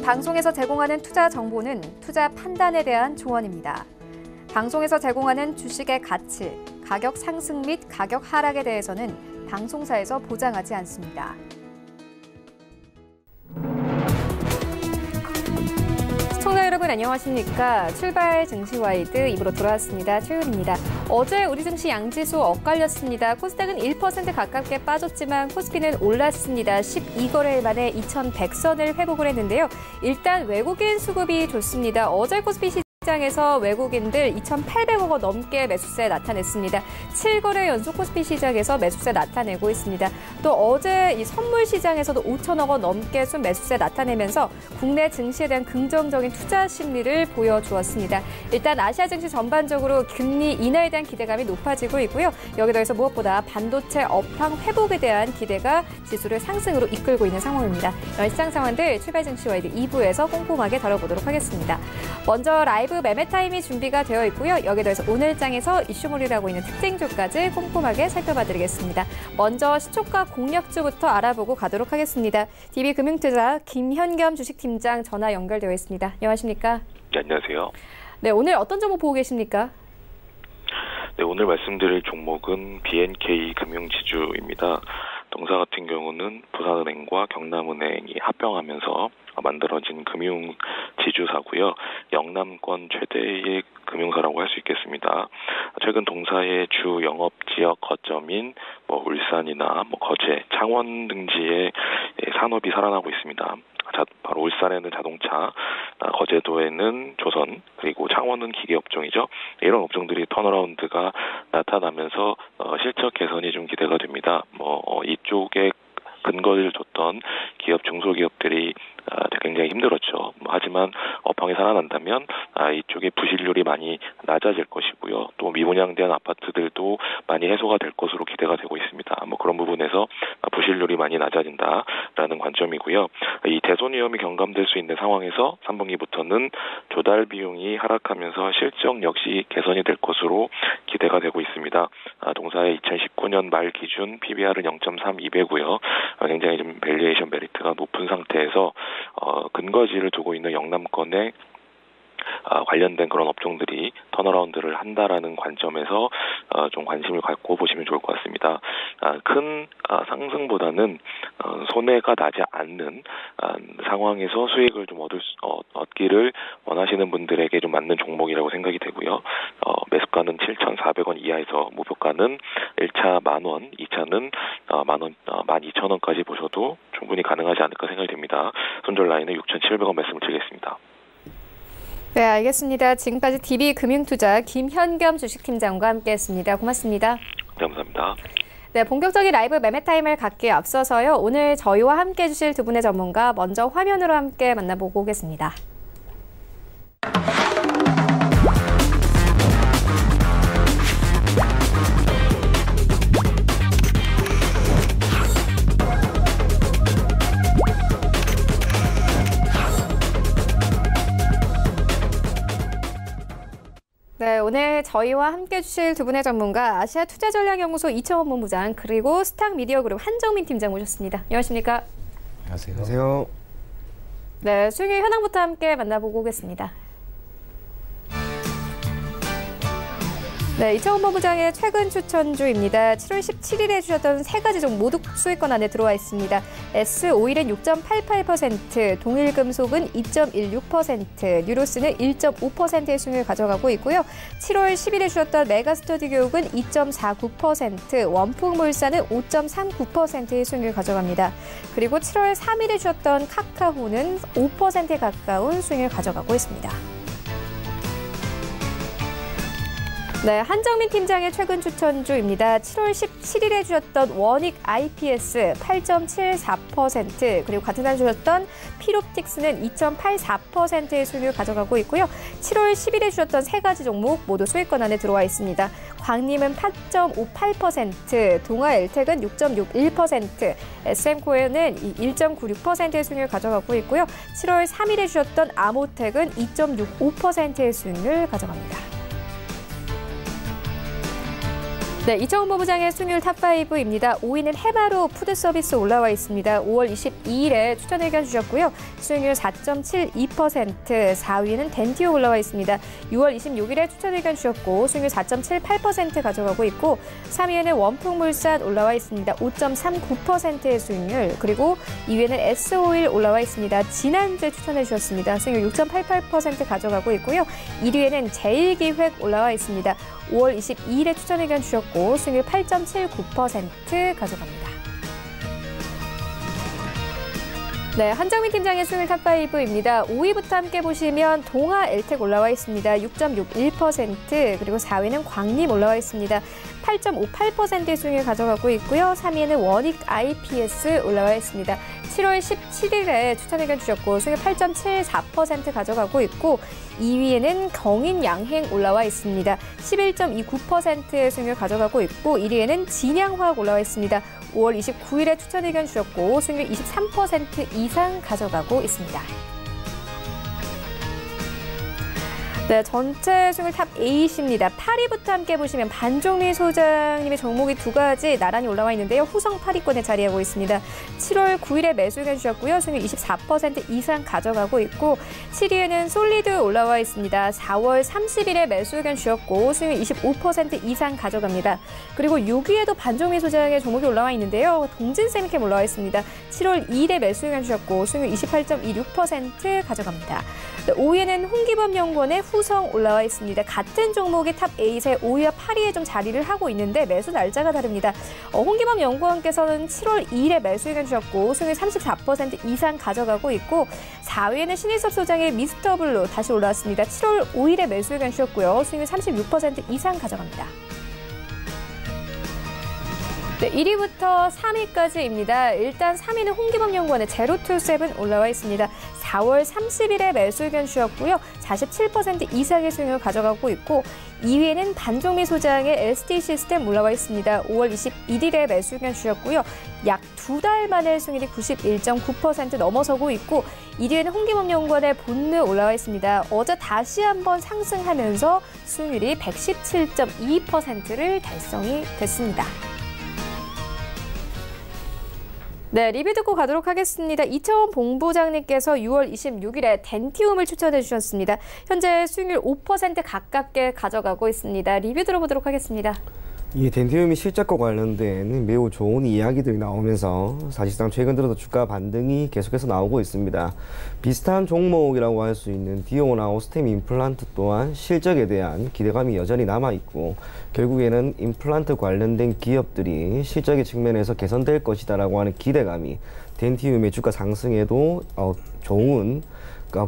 방송에서 제공하는 투자 정보는 투자 판단에 대한 조언입니다. 방송에서 제공하는 주식의 가치, 가격 상승 및 가격 하락에 대해서는 방송사에서 보장하지 않습니다. 시청자 여러분 안녕하십니까? 출발 증시와이드 2부로 돌아왔습니다. 최윤입니다. 어제 우리 증시 양지수 엇갈렸습니다. 코스닥은 1% 가깝게 빠졌지만 코스피는 올랐습니다. 12거래일 만에 2100선을 회복을 했는데요. 일단 외국인 수급이 좋습니다. 어제 코스피 시장에서 외국인들 2,800억 원 넘게 매수세 나타냈습니다. 7거래 연속 코스피 시장에서 매수세 나타내고 있습니다. 또 어제 이 선물 시장에서도 5천억 원 넘게 매수세 나타내면서 국내 증시에 대한 긍정적인 투자 심리를 보여주었습니다. 일단 아시아 증시 전반적으로 금리 인하에 대한 기대감이 높아지고 있고요. 여기 더해서 무엇보다 반도체 업황 회복에 대한 기대가 지수를 상승으로 이끌고 있는 상황입니다. 이런 시장 상황들 출발 증시와이드 2부에서 꼼꼼하게 다뤄보도록 하겠습니다. 먼저 라이브 매매 타임이 준비가 되어 있고요. 여기에 더해서 오늘장에서 이슈몰이를 하고 있는 특징주까지 꼼꼼하게 살펴봐드리겠습니다. 먼저 시초가 공략주부터 알아보고 가도록 하겠습니다. DB금융투자 김현겸 주식팀장 전화 연결되어 있습니다. 안녕하십니까? 네, 안녕하세요. 네, 오늘 어떤 종목 보고 계십니까? 네, 오늘 말씀드릴 종목은 BNK 금융지주입니다. 동사 같은 경우는 부산은행과 경남은행이 합병하면서 만들어진 금융지주사고요. 영남권 최대의 금융사라고 할 수 있겠습니다. 최근 동사의 주 영업 지역 거점인 울산이나 거제, 창원 등지의 산업이 살아나고 있습니다. 바로 울산에는 자동차, 거제도에는 조선, 그리고 창원은 기계업종이죠. 이런 업종들이 턴어라운드가 나타나면서 실적 개선이 좀 기대가 됩니다. 이쪽에 근거를 줬던 기업, 중소기업들이 굉장히 힘들었죠. 하지만 업황이 살아난다면 이쪽에 부실률이 많이 낮아질 것이고요. 또 미분양된 아파트들도 많이 해소가 될 것으로 기대가 되고 있습니다. 그런 부분에서 부실률이 많이 낮아진다라는 관점이고요. 이 대손 위험이 경감될 수 있는 상황에서 3분기부터는 조달 비용이 하락하면서 실적 역시 개선이 될 것으로 기대가 되고 있습니다. 동사의 2019년 말 기준 PBR은 0.32배고요. 굉장히 좀 밸류에이션 메리트가 높은 상태에서 근거지를 두고 있는 영남권에 관련된 그런 업종들이 턴어라운드를 한다라는 관점에서 좀 관심을 갖고 보시면 좋을 것 같습니다. 큰 상승보다는 손해가 나지 않는 상황에서 수익을 좀 얻기를 원하시는 분들에게 좀 맞는 종목이라고 생각이 되고요. 매수가는 7,400원 이하에서 목표가는 1차 10,000원, 2차는 12,000원까지 보셔도 충분히 가능하지 않을까 생각이 됩니다. 손절 라인은 6,700원 말씀을 드리겠습니다. 네, 알겠습니다. 지금까지 DB금융투자 김현겸 주식팀장과 함께했습니다. 고맙습니다. 네, 감사합니다. 네, 본격적인 라이브 매매 타임을 갖기에 앞서서요. 오늘 저희와 함께 해주실 두 분의 전문가 먼저 화면으로 함께 만나보고 오겠습니다. 네, 오늘 저희와 함께 해주실 두 분의 전문가 아시아 투자전략연구소 이청원 본부장 그리고 스탁미디어그룹 한정민 팀장 모셨습니다. 안녕하십니까? 안녕하세요. 네, 수익률 현황부터 함께 만나보고 오겠습니다. 네, 이청원 본부장의 최근 추천주입니다. 7월 17일에 주셨던 세 가지 종목 모두 수익권 안에 들어와 있습니다. S-오일은 6.88%, 동일금속은 2.16%, 뉴로스는 1.5%의 수익을 가져가고 있고요. 7월 10일에 주셨던 메가스터디교육은 2.49%, 원풍물산은 5.39%의 수익을 가져갑니다. 그리고 7월 3일에 주셨던 카카오는 5%에 가까운 수익을 가져가고 있습니다. 네, 한정민 팀장의 최근 추천주입니다. 7월 17일에 주셨던 원익 IPS 8.74%, 그리고 같은 날 주셨던 피롭틱스는 2.84%의 수익을 가져가고 있고요. 7월 10일에 주셨던 세 가지 종목 모두 수익권 안에 들어와 있습니다. 광림은 8.58%, 동아엘텍은 6.61%, SM코어는 1.96%의 수익을 가져가고 있고요. 7월 3일에 주셨던 아모텍은 2.65%의 수익을 가져갑니다. 네, 이청훈 본부장의 수익률 탑5입니다. 5위는 해마루 푸드서비스 올라와 있습니다. 5월 22일에 추천 의견 주셨고요. 수익률 4.72%, 4위는 덴티오 올라와 있습니다. 6월 26일에 추천 의견 주셨고 수익률 4.78% 가져가고 있고 3위에는 원풍물산 올라와 있습니다. 5.39%의 수익률, 그리고 2위에는 S오일 올라와 있습니다. 지난주에 추천해 주셨습니다. 수익률 6.88% 가져가고 있고요. 1위에는 제일기획 올라와 있습니다. 5월 22일에 추천 의견 주셨고 수익률 8.79% 가져갑니다. 네, 한정민 팀장의 수익률 탑5입니다. 5위부터 함께 보시면 동아 엘텍 올라와 있습니다. 6.61%, 그리고 4위는 광림 올라와 있습니다. 8.58%의 수익률 가져가고 있고요. 3위에는 원익 IPS 올라와 있습니다. 7월 17일에 추천 의견 주셨고 수익률 8.74% 가져가고 있고 2위에는 경인양행 올라와 있습니다. 11.29%의 수익률 가져가고 있고 1위에는 진양화학 올라와 있습니다. 5월 29일에 추천 의견 주셨고 수익률 23% 이상 가져가고 있습니다. 네, 전체 수익률 탑 8입니다. 8위부터 함께 보시면 반종민 소장님의 종목이 두 가지 나란히 올라와 있는데요. 후성 8위권에 자리하고 있습니다. 7월 9일에 매수 의견 주셨고요. 수익률 24% 이상 가져가고 있고 7위에는 솔리드 올라와 있습니다. 4월 30일에 매수 의견 주셨고 수익률 25% 이상 가져갑니다. 그리고 6위에도 반종민 소장의 종목이 올라와 있는데요. 동진세미캠 올라와 있습니다. 7월 2일에 매수 의견 주셨고 수익률 28.26% 가져갑니다. 네, 5위에는 홍기범연구원의 후성 올라와 있습니다. 같은 종목이 탑 8의 5위와 8위에 좀 자리를 하고 있는데 매수 날짜가 다릅니다. 홍기범 연구원께서는 7월 2일에 매수 의견 주셨고 수익률 34% 이상 가져가고 있고 4위에는 신일섭 소장의 미스터블루 다시 올라왔습니다. 7월 5일에 매수 의견 주셨고요. 수익률 36% 이상 가져갑니다. 네, 1위부터 3위까지입니다. 일단 3위는 홍기범 연구원의 제로투세븐 올라와 있습니다. 4월 30일에 매수 의견 주셨고요. 47% 이상의 수익률을 가져가고 있고 2위에는 반종미 소장의 ST 시스템 올라와 있습니다. 5월 21일에 매수 의견 주셨고요. 약 2달 만에 수익률이 91.9% 넘어서고 있고 1위에는 홍기범 연구원의 본느 올라와 있습니다. 어제 다시 한번 상승하면서 수익률이 117.2%를 달성이 됐습니다. 네, 리뷰 듣고 가도록 하겠습니다. 이청훈 본부장님께서 6월 26일에 덴티움을 추천해 주셨습니다. 현재 수익률 5% 가깝게 가져가고 있습니다. 리뷰 들어보도록 하겠습니다. 이 덴티움이 실적과 관련된 매우 좋은 이야기들이 나오면서 사실상 최근 들어서 주가 반등이 계속해서 나오고 있습니다. 비슷한 종목이라고 할 수 있는 디오나 오스템 임플란트 또한 실적에 대한 기대감이 여전히 남아있고 결국에는 임플란트 관련된 기업들이 실적의 측면에서 개선될 것이다라고 하는 기대감이 덴티움의 주가 상승에도 좋은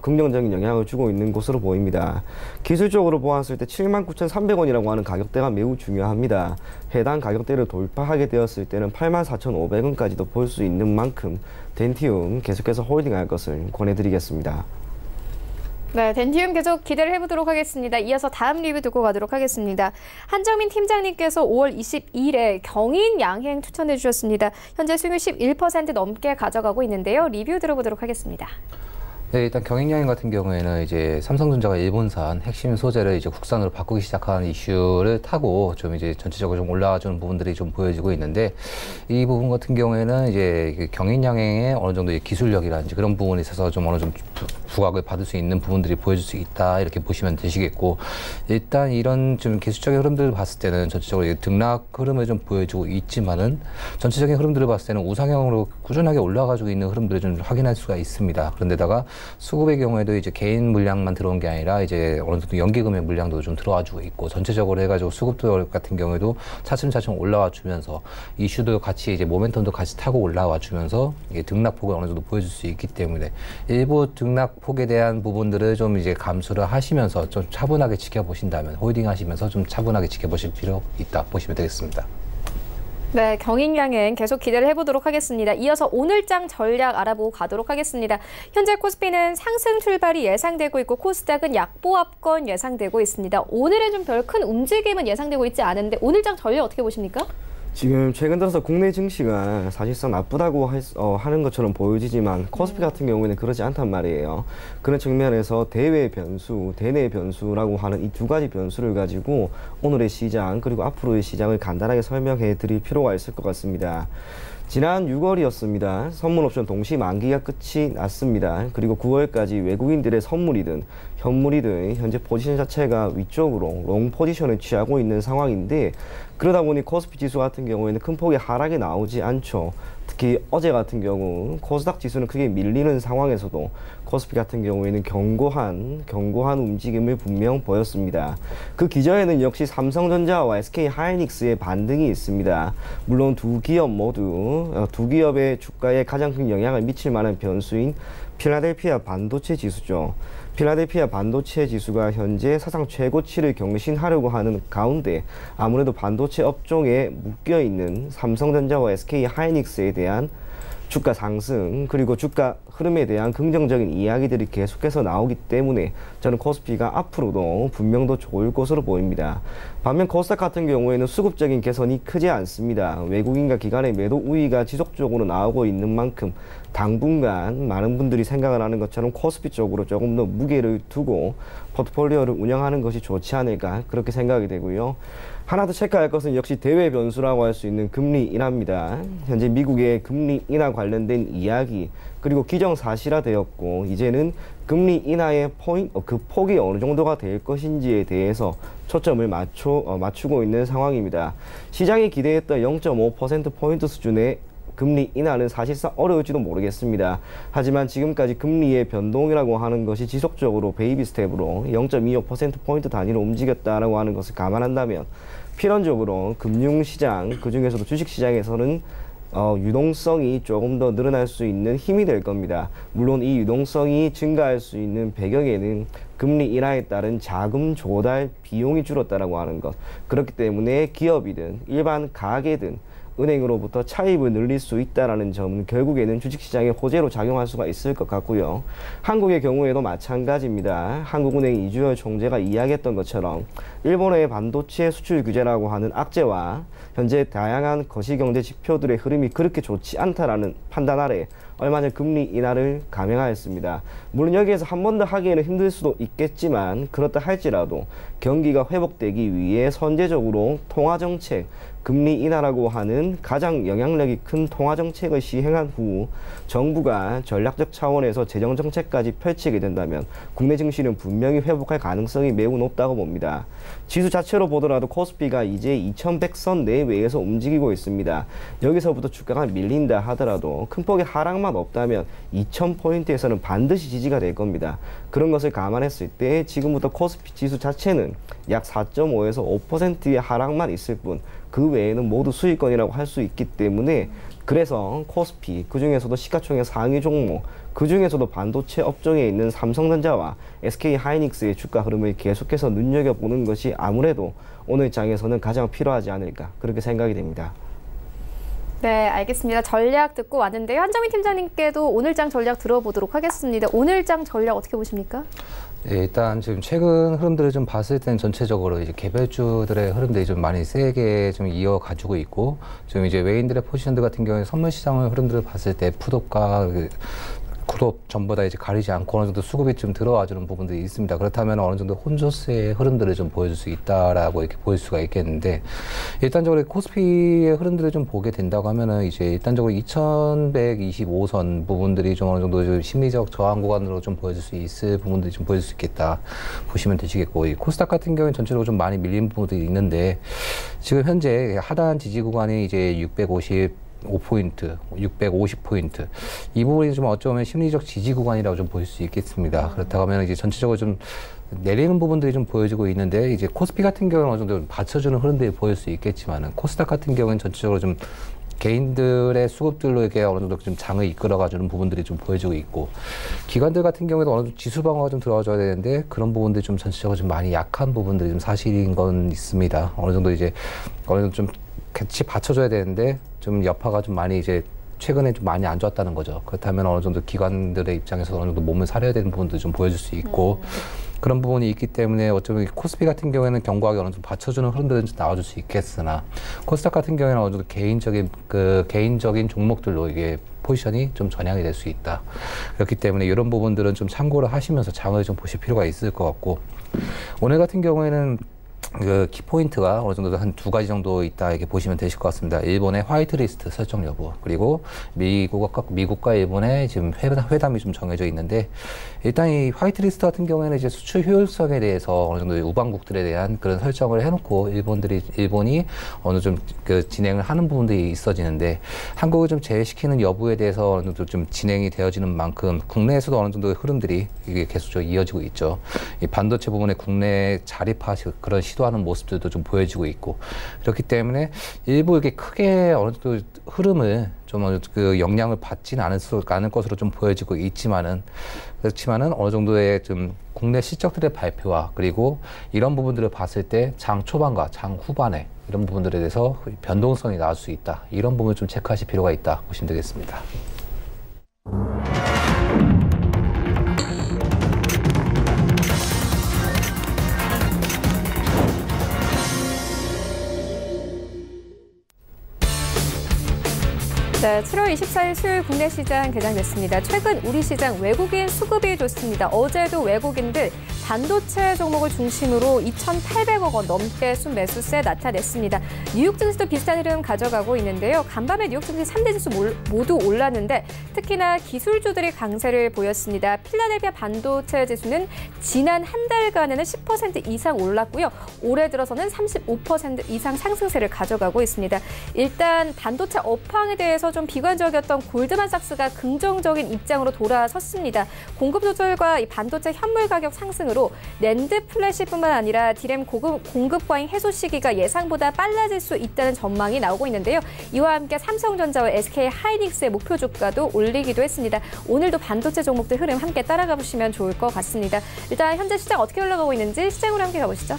긍정적인 영향을 주고 있는 것으로 보입니다. 기술적으로 보았을 때 79,300원이라고 하는 가격대가 매우 중요합니다. 해당 가격대를 돌파하게 되었을 때는 84,500원까지도 볼 수 있는 만큼 덴티움 계속해서 홀딩할 것을 권해드리겠습니다. 네, 덴티움 계속 기대를 해보도록 하겠습니다. 이어서 다음 리뷰 듣고 가도록 하겠습니다. 한정민 팀장님께서 5월 22일에 경인양행 추천해 주셨습니다. 현재 수익률 11% 넘게 가져가고 있는데요. 리뷰 들어보도록 하겠습니다. 네, 일단 경인양행 같은 경우에는 이제 삼성전자가 일본산 핵심 소재를 이제 국산으로 바꾸기 시작하는 이슈를 타고 좀 이제 전체적으로 좀 올라와주는 부분들이 좀 보여지고 있는데 이 부분 같은 경우에는 이제 경인양행의 어느 정도 기술력이라든지 그런 부분에 있어서 좀 어느 정도 부각을 받을 수 있는 부분들이 보여줄 수 있다 이렇게 보시면 되시겠고 일단 이런 좀 기술적인 흐름들을 봤을 때는 전체적으로 등락 흐름을 좀 보여주고 있지만은 전체적인 흐름들을 봤을 때는 우상향으로 꾸준하게 올라가지고 있는 흐름들을 좀 확인할 수가 있습니다. 그런데다가 수급의 경우에도 이제 개인 물량만 들어온 게 아니라 이제 어느 정도 연기금의 물량도 좀 들어와주고 있고 전체적으로 해가지고 수급도 같은 경우에도 차츰차츰 올라와 주면서 이슈도 같이 이제 모멘텀도 같이 타고 올라와 주면서 이게 등락폭을 어느 정도 보여줄 수 있기 때문에 일부 등락폭에 대한 부분들을 좀 이제 감수를 하시면서 좀 차분하게 지켜보신다면 홀딩하시면서 좀 차분하게 지켜보실 필요 있다 보시면 되겠습니다. 네, 경인양행 계속 기대를 해보도록 하겠습니다. 이어서 오늘장 전략 알아보고 가도록 하겠습니다. 현재 코스피는 상승 출발이 예상되고 있고 코스닥은 약보합권 예상되고 있습니다. 오늘은 좀 별 큰 움직임은 예상되고 있지 않은데 오늘장 전략 어떻게 보십니까? 지금 최근 들어서 국내 증시가 사실상 나쁘다고 하는 것처럼 보여지지만 코스피 같은 경우에는 그렇지 않단 말이에요. 그런 측면에서 대외 변수, 대내 변수라고 하는 이 두 가지 변수를 가지고 오늘의 시장 그리고 앞으로의 시장을 간단하게 설명해 드릴 필요가 있을 것 같습니다. 지난 6월이었습니다. 선물 옵션 동시 만기가 끝이 났습니다. 그리고 9월까지 외국인들의 선물이든 현물이든 현재 포지션 자체가 위쪽으로 롱 포지션을 취하고 있는 상황인데 그러다 보니 코스피 지수 같은 경우에는 큰 폭의 하락이 나오지 않죠. 특히 어제 같은 경우 코스닥 지수는 크게 밀리는 상황에서도 코스피 같은 경우에는 견고한 움직임을 분명 보였습니다. 그 기저에는 역시 삼성전자와 SK하이닉스의 반등이 있습니다. 물론 두 기업 모두 두 기업의 주가에 가장 큰 영향을 미칠 만한 변수인 필라델피아 반도체 지수죠. 필라델피아 반도체 지수가 현재 사상 최고치를 경신하려고 하는 가운데 아무래도 반도체 업종에 묶여있는 삼성전자와 SK하이닉스에 대한 주가 상승 그리고 주가 흐름에 대한 긍정적인 이야기들이 계속해서 나오기 때문에 저는 코스피가 앞으로도 분명 더 좋을 것으로 보입니다. 반면 코스닥 같은 경우에는 수급적인 개선이 크지 않습니다. 외국인과 기관의 매도 우위가 지속적으로 나오고 있는 만큼 당분간 많은 분들이 생각을 하는 것처럼 코스피 쪽으로 조금 더 무게를 두고 포트폴리오를 운영하는 것이 좋지 않을까 그렇게 생각이 되고요. 하나 더 체크할 것은 역시 대외 변수라고 할 수 있는 금리 인하입니다. 현재 미국의 금리 인하 관련된 이야기 그리고 기정사실화되었고 이제는 금리 인하의 그 폭이 어느 정도가 될 것인지에 대해서 초점을 맞추고 있는 상황입니다. 시장이 기대했던 0.5%포인트 수준의 금리 인하는 사실상 어려울지도 모르겠습니다. 하지만 지금까지 금리의 변동이라고 하는 것이 지속적으로 베이비 스텝으로 0.25%포인트 단위로 움직였다라고 하는 것을 감안한다면 필연적으로 금융시장, 그중에서도 주식시장에서는 유동성이 조금 더 늘어날 수 있는 힘이 될 겁니다. 물론 이 유동성이 증가할 수 있는 배경에는 금리 인하에 따른 자금 조달 비용이 줄었다라고 하는 것. 그렇기 때문에 기업이든 일반 가게든 은행으로부터 차입을 늘릴 수 있다는 점은 결국에는 주식시장의 호재로 작용할 수가 있을 것 같고요. 한국의 경우에도 마찬가지입니다. 한국은행 이주열 총재가 이야기했던 것처럼 일본의 반도체 수출 규제라고 하는 악재와 현재 다양한 거시경제 지표들의 흐름이 그렇게 좋지 않다라는 판단 아래 얼마 전 금리 인하를 감행하였습니다. 물론 여기에서 한 번 더 하기에는 힘들 수도 있겠지만 그렇다 할지라도 경기가 회복되기 위해 선제적으로 통화정책, 금리 인하라고 하는 가장 영향력이 큰 통화정책을 시행한 후 정부가 전략적 차원에서 재정정책까지 펼치게 된다면 국내 증시는 분명히 회복할 가능성이 매우 높다고 봅니다. 지수 자체로 보더라도 코스피가 이제 2100선 내외에서 움직이고 있습니다. 여기서부터 주가가 밀린다 하더라도 큰 폭의 하락만 없다면 2000포인트에서는 반드시 지지가 될 겁니다. 그런 것을 감안했을 때 지금부터 코스피 지수 자체는 약 4.5에서 5%의 하락만 있을 뿐 그 외에는 모두 수익권이라고 할 수 있기 때문에 그래서 코스피, 그중에서도 시가총액 상위 종목, 그중에서도 반도체 업종에 있는 삼성전자와 SK하이닉스의 주가 흐름을 계속해서 눈여겨보는 것이 아무래도 오늘 장에서는 가장 필요하지 않을까 그렇게 생각이 됩니다. 네, 알겠습니다. 전략 듣고 왔는데요. 한정민 팀장님께도 오늘장 전략 들어보도록 하겠습니다. 오늘장 전략 어떻게 보십니까? 네, 일단 지금 최근 흐름들을 좀 봤을 때는 전체적으로 이제 개별주들의 흐름들이 좀 많이 세게 좀 이어가지고 있고, 지금 이제 외인들의 포지션들 같은 경우에 선물 시장의 흐름들을 봤을 때 풋옵과 굿옵 전부 다 이제 가리지 않고 어느 정도 수급이 좀 들어와주는 부분들이 있습니다. 그렇다면 어느 정도 혼조세의 흐름들을 좀 보여줄 수 있다라고 이렇게 보일 수가 있겠는데, 일단적으로 코스피의 흐름들을 좀 보게 된다고 하면은 이제 일단적으로 2125선 부분들이 좀 어느 정도 좀 심리적 저항 구간으로 좀 보여줄 수 있을 부분들이 좀 보여줄 수 있겠다 보시면 되시겠고, 이 코스닥 같은 경우는 전체적으로 좀 많이 밀린 부분들이 있는데, 지금 현재 하단 지지 구간이 이제 655포인트, 650포인트. 이 부분이 좀 어쩌면 심리적 지지 구간이라고 좀 보일 수 있겠습니다. 그렇다고 하면 이제 전체적으로 좀 내리는 부분들이 좀 보여지고 있는데, 이제 코스피 같은 경우는 어느 정도 받쳐주는 흐름들이 보일 수 있겠지만은, 코스닥 같은 경우는 전체적으로 좀 개인들의 수급들로 이렇게 어느 정도 좀 장을 이끌어가주는 부분들이 좀 보여지고 있고, 기관들 같은 경우에도 어느 정도 지수 방어가 좀 들어가줘야 되는데, 그런 부분들이 좀 전체적으로 좀 많이 약한 부분들이 좀 사실인 건 있습니다. 어느 정도 이제 어느 정도 좀 같이 받쳐줘야 되는데 좀 여파가 좀 많이 이제 최근에 좀 많이 안 좋았다는 거죠. 그렇다면 어느 정도 기관들의 입장에서 어느 정도 몸을 사려야 되는 부분도 좀 보여줄 수 있고, 그런 부분이 있기 때문에 어쩌면 코스피 같은 경우에는 견고하게 어느 정도 받쳐주는 흐름들은 좀 나와줄 수 있겠으나 코스닥 같은 경우에는 어느 정도 개인적인 종목들로 이게 포지션이 좀 전향이 될 수 있다. 그렇기 때문에 이런 부분들은 좀 참고를 하시면서 장을 좀 보실 필요가 있을 것 같고, 오늘 같은 경우에는 그 키포인트가 어느 정도 한 2가지 정도 있다 이렇게 보시면 되실 것 같습니다. 일본의 화이트리스트 설정 여부, 그리고 미국과 일본의 지금 회담이 좀 정해져 있는데, 일단 이 화이트리스트 같은 경우에는 이제 수출 효율성에 대해서 어느 정도 우방국들에 대한 그런 설정을 해놓고 일본이 어느 좀 그 진행을 하는 부분들이 있어지는데, 한국을 좀 제외시키는 여부에 대해서 어느 정도 좀 진행이 되어지는 만큼 국내에서도 어느 정도의 흐름들이 이게 계속적으로 이어지고 있죠. 이 반도체 부분에 국내 자립화 그런 시도하는 모습들도 좀 보여지고 있고, 그렇기 때문에 일부 이렇게 크게 어느 정도 흐름을 좀 그 영향을 받지는 않을 것으로 좀 보여지고 있지만은, 그렇지만은 어느 정도의 좀 국내 실적들의 발표와 그리고 이런 부분들을 봤을 때 장 초반과 장 후반에 이런 부분들에 대해서 변동성이 나올 수 있다. 이런 부분을 좀 체크하실 필요가 있다 보시면 되겠습니다. 네, 7월 24일 수요일 국내 시장 개장됐습니다. 최근 우리 시장 외국인 수급이 좋습니다. 어제도 외국인들 반도체 종목을 중심으로 2,800억 원 넘게 순매수세 나타냈습니다. 뉴욕 증시도 비슷한 흐름 가져가고 있는데요. 간밤에 뉴욕 증시 3대 지수 모두 올랐는데 특히나 기술주들이 강세를 보였습니다. 필라델피아 반도체 지수는 지난 한 달간에는 10% 이상 올랐고요. 올해 들어서는 35% 이상 상승세를 가져가고 있습니다. 일단 반도체 업황에 대해서 좀 비관적이었던 골드만삭스가 긍정적인 입장으로 돌아섰습니다. 공급 조절과 이 반도체 현물 가격 상승으로 낸드 플래시뿐만 아니라 디램 공급 과잉 해소 시기가 예상보다 빨라질 수 있다는 전망이 나오고 있는데요. 이와 함께 삼성전자와 SK 하이닉스의 목표 주가도 올리기도 했습니다. 오늘도 반도체 종목들 흐름 함께 따라가 보시면 좋을 것 같습니다. 일단 현재 시장 어떻게 올라가고 있는지 시장으로 함께 가보시죠.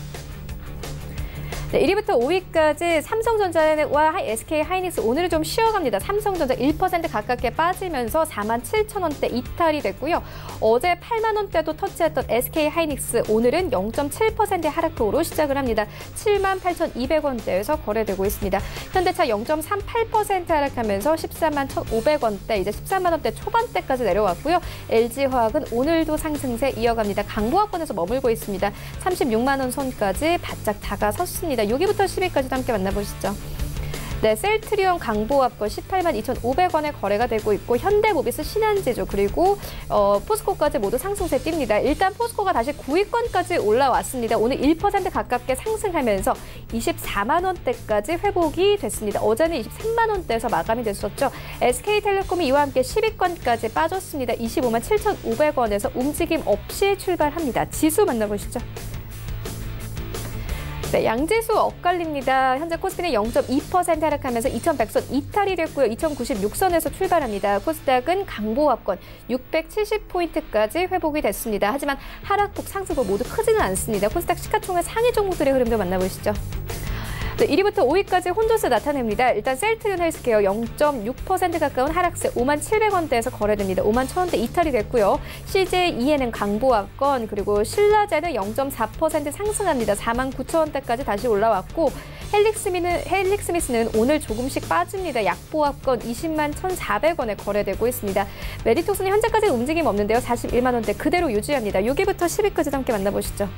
네, 1위부터 5위까지 삼성전자와 SK 하이닉스 오늘은 좀 쉬어갑니다. 삼성전자 1% 가깝게 빠지면서 47,000원대 이탈이 됐고요. 어제 8만 원대도 터치했던 SK 하이닉스 오늘은 0.7%의 하락폭으로 시작을 합니다. 78,200원대에서 거래되고 있습니다. 현대차 0.38% 하락하면서 13만 1,500원대, 이제 13만 원대 초반대까지 내려왔고요. LG화학은 오늘도 상승세 이어갑니다. 강보합권에서 머물고 있습니다. 36만 원 선까지 바짝 다가섰습니다. 6위부터 10위까지도 함께 만나보시죠. 네, 셀트리온 강보합권 18만 2,500원에 거래가 되고 있고, 현대모비스, 신한지주 그리고 포스코까지 모두 상승세 띕니다. 일단 포스코가 다시 9위권까지 올라왔습니다. 오늘 1% 가깝게 상승하면서 24만 원대까지 회복이 됐습니다. 어제는 23만 원대에서 마감이 됐었죠. SK텔레콤이 이와 함께 10위권까지 빠졌습니다. 25만 7,500원에서 움직임 없이 출발합니다. 지수 만나보시죠. 네, 양지수 엇갈립니다. 현재 코스피는 0.2% 하락하면서 2,100선 이탈이 됐고요. 2,096선에서 출발합니다. 코스닥은 강보합권 670포인트까지 회복이 됐습니다. 하지만 하락폭, 상승폭 모두 크지는 않습니다. 코스닥 시가총액 상위 종목들의 흐름도 만나보시죠. 네, 1위부터 5위까지 혼조세 나타냅니다. 일단 셀트리온 헬스케어 0.6% 가까운 하락세 5만 700원대에서 거래됩니다. 5만 1,000원대 이탈이 됐고요. CJ2에는 강보합권, 그리고 신라제는 0.4% 상승합니다. 4만 9,000원대까지 다시 올라왔고, 헬릭스미스는 오늘 조금씩 빠집니다. 약보합권 20만 1,400원에 거래되고 있습니다. 메디톡스는 현재까지 움직임 없는데요. 41만 원대 그대로 유지합니다. 6위부터 10위까지 함께 만나보시죠.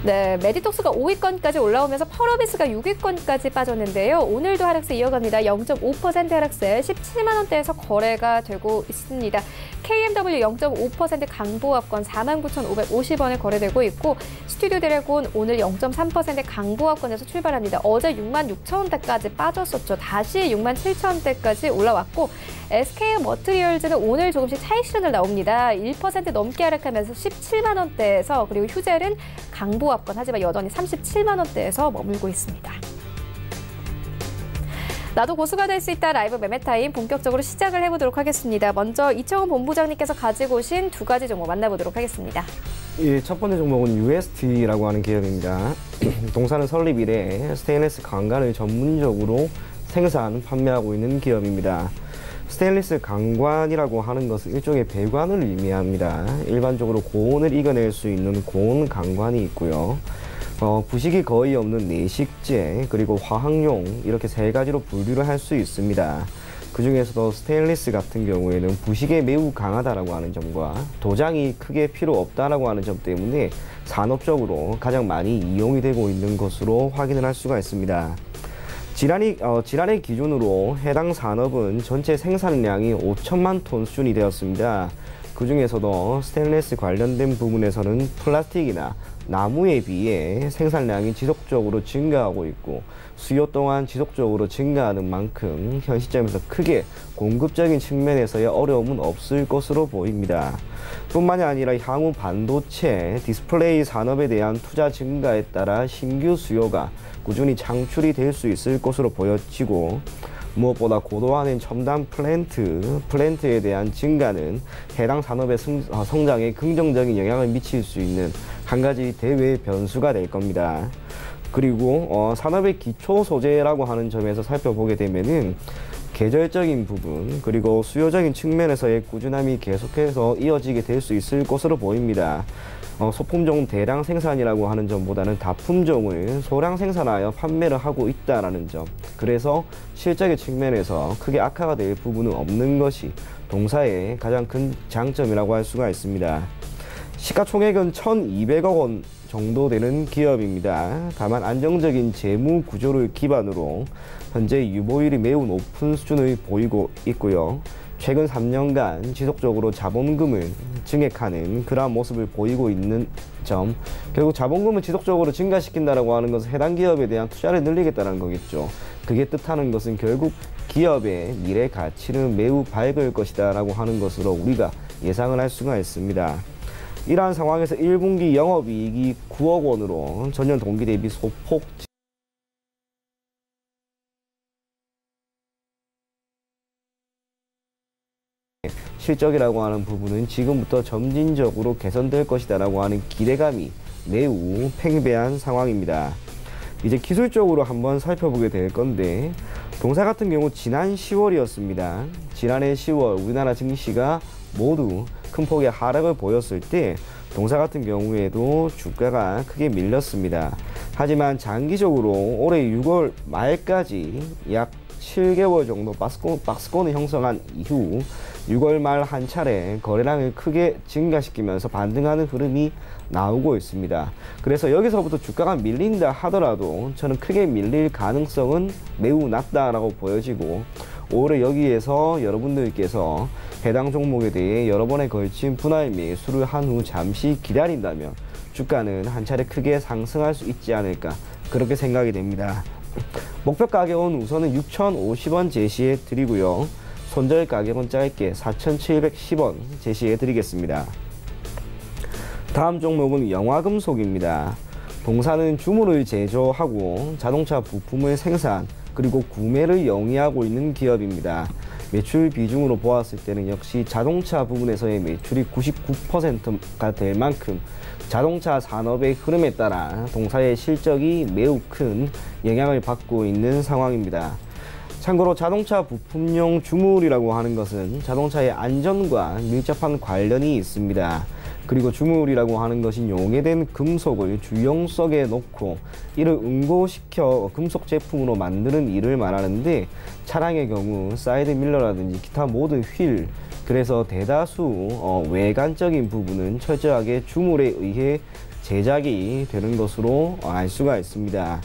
네, 메디톡스가 5위권까지 올라오면서 펄어비스가 6위권까지 빠졌는데요. 오늘도 하락세 이어갑니다. 0.5% 하락세 17만 원대에서 거래가 되고 있습니다. KMW 0.5% 강보합권 49,550원에 거래되고 있고, 스튜디오 드래곤 오늘 0.3% 강보합권에서 출발합니다. 어제 6만 6천원대까지 빠졌었죠. 다시 6만 7천원대까지 올라왔고, SK 머트리얼즈는 오늘 조금씩 차익 실현을 나옵니다. 1% 넘게 하락하면서 17만 원대에서, 그리고 휴젤은 강보합권 하지만 여전히 37만 원대에서 머물고 있습니다. 나도 고수가 될 수 있다 라이브 매매타임 본격적으로 시작을 해보도록 하겠습니다. 먼저 이청훈 본부장님께서 가지고 오신 2가지 종목 만나보도록 하겠습니다. 예, 첫 번째 종목은 UST라고 하는 기업입니다. 동사는 설립 이래 스테인리스 강간을 전문적으로 생산, 판매하고 있는 기업입니다. 스테인리스 강관이라고 하는 것은 일종의 배관을 의미합니다. 일반적으로 고온을 이겨낼 수 있는 고온 강관이 있고요. 부식이 거의 없는 내식재, 그리고 화학용, 이렇게 세 가지로 분류를 할 수 있습니다. 그 중에서도 스테인리스 같은 경우에는 부식에 매우 강하다라고 하는 점과 도장이 크게 필요 없다라고 하는 점 때문에 산업적으로 가장 많이 이용이 되고 있는 것으로 확인을 할 수가 있습니다. 지난해 기준으로 해당 산업은 전체 생산량이 5천만 톤 수준이 되었습니다. 그 중에서도 스테인리스 관련된 부분에서는 플라스틱이나 나무에 비해 생산량이 지속적으로 증가하고 있고 수요 또한 지속적으로 증가하는 만큼 현 시점에서 크게 공급적인 측면에서의 어려움은 없을 것으로 보입니다. 뿐만이 아니라 향후 반도체, 디스플레이 산업에 대한 투자 증가에 따라 신규 수요가 꾸준히 창출이 될 수 있을 것으로 보여지고, 무엇보다 고도화된 첨단 플랜트에 대한 증가는 해당 산업의 성장에 긍정적인 영향을 미칠 수 있는 한 가지 대외 변수가 될 겁니다. 그리고 산업의 기초 소재라고 하는 점에서 살펴보게 되면은 계절적인 부분, 그리고 수요적인 측면에서의 꾸준함이 계속해서 이어지게 될 수 있을 것으로 보입니다. 소품종 대량 생산이라고 하는 점보다는 다품종을 소량 생산하여 판매를 하고 있다라는 점, 그래서 실적의 측면에서 크게 악화가 될 부분은 없는 것이 동사의 가장 큰 장점이라고 할 수가 있습니다. 시가총액은 1,200억 원 정도 되는 기업입니다. 다만 안정적인 재무 구조를 기반으로 현재 유보율이 매우 높은 수준을 보이고 있고요. 최근 3년간 지속적으로 자본금을 증액하는 그러한 모습을 보이고 있는 점, 결국 자본금을 지속적으로 증가시킨다라고 하는 것은 해당 기업에 대한 투자를 늘리겠다는 거겠죠. 그게 뜻하는 것은 결국 기업의 미래 가치는 매우 밝을 것이다 라고 하는 것으로 우리가 예상을 할 수가 있습니다. 이러한 상황에서 1분기 영업이익이 9억 원으로 전년 동기 대비 소폭 실적이라고 하는 부분은 지금부터 점진적으로 개선될 것이다 라고 하는 기대감이 매우 팽배한 상황입니다. 이제 기술적으로 한번 살펴보게 될 건데, 동사 같은 경우 지난 10월이었습니다. 지난해 10월 우리나라 증시가 모두 큰 폭의 하락을 보였을 때 동사 같은 경우에도 주가가 크게 밀렸습니다. 하지만 장기적으로 올해 6월 말까지 약 7개월 정도 박스권을 형성한 이후 6월 말 한 차례 거래량을 크게 증가시키면서 반등하는 흐름이 나오고 있습니다. 그래서 여기서부터 주가가 밀린다 하더라도 저는 크게 밀릴 가능성은 매우 낮다라고 보여지고, 올해 여기에서 여러분들께서 해당 종목에 대해 여러 번에 걸친 분할 매수를 한 후 잠시 기다린다면 주가는 한 차례 크게 상승할 수 있지 않을까, 그렇게 생각이 됩니다. 목표 가격은 우선은 6,050원 제시해 드리고요. 손절 가격은 짧게 4,710원 제시해 드리겠습니다. 다음 종목은 영화금속입니다. 동사는 주물을 제조하고 자동차 부품을 생산, 그리고 구매를 영위하고 있는 기업입니다. 매출 비중으로 보았을 때는 역시 자동차 부분에서의 매출이 99%가 될 만큼 자동차 산업의 흐름에 따라 동사의 실적이 매우 큰 영향을 받고 있는 상황입니다. 참고로 자동차 부품용 주물이라고 하는 것은 자동차의 안전과 밀접한 관련이 있습니다. 그리고 주물이라고 하는 것이 용해된 금속을 주용석에 넣고 이를 응고시켜 금속 제품으로 만드는 일을 말하는데, 차량의 경우 사이드 밀러라든지 기타 모든 휠, 그래서 대다수 외관적인 부분은 철저하게 주물에 의해 제작이 되는 것으로 알 수가 있습니다.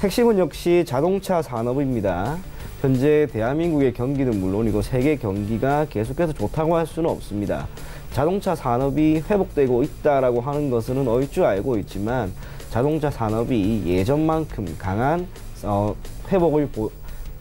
핵심은 역시 자동차 산업입니다. 현재 대한민국의 경기는 물론이고 세계 경기가 계속해서 좋다고 할 수는 없습니다. 자동차 산업이 회복되고 있다라고 하는 것은 얼추 알고 있지만 자동차 산업이 예전만큼 강한 회복을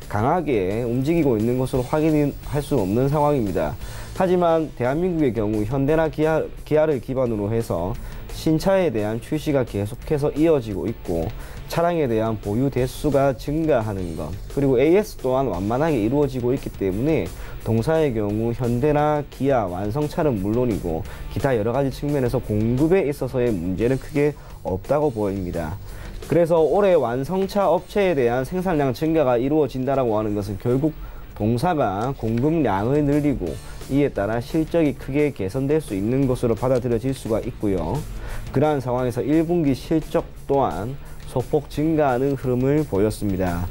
강하게 움직이고 있는 것으로 확인할 수 없는 상황입니다. 하지만 대한민국의 경우 현대나 기아를 기반으로 해서 신차에 대한 출시가 계속해서 이어지고 있고, 차량에 대한 보유 대수가 증가하는 것, 그리고 AS 또한 완만하게 이루어지고 있기 때문에 동사의 경우 현대나 기아 완성차는 물론이고 기타 여러가지 측면에서 공급에 있어서의 문제는 크게 없다고 보입니다. 그래서 올해 완성차 업체에 대한 생산량 증가가 이루어진다라고 하는 것은 결국 동사가 공급량을 늘리고 이에 따라 실적이 크게 개선될 수 있는 것으로 받아들여질 수가 있고요. 그러한 상황에서 1분기 실적 또한 소폭 증가하는 흐름을 보였습니다.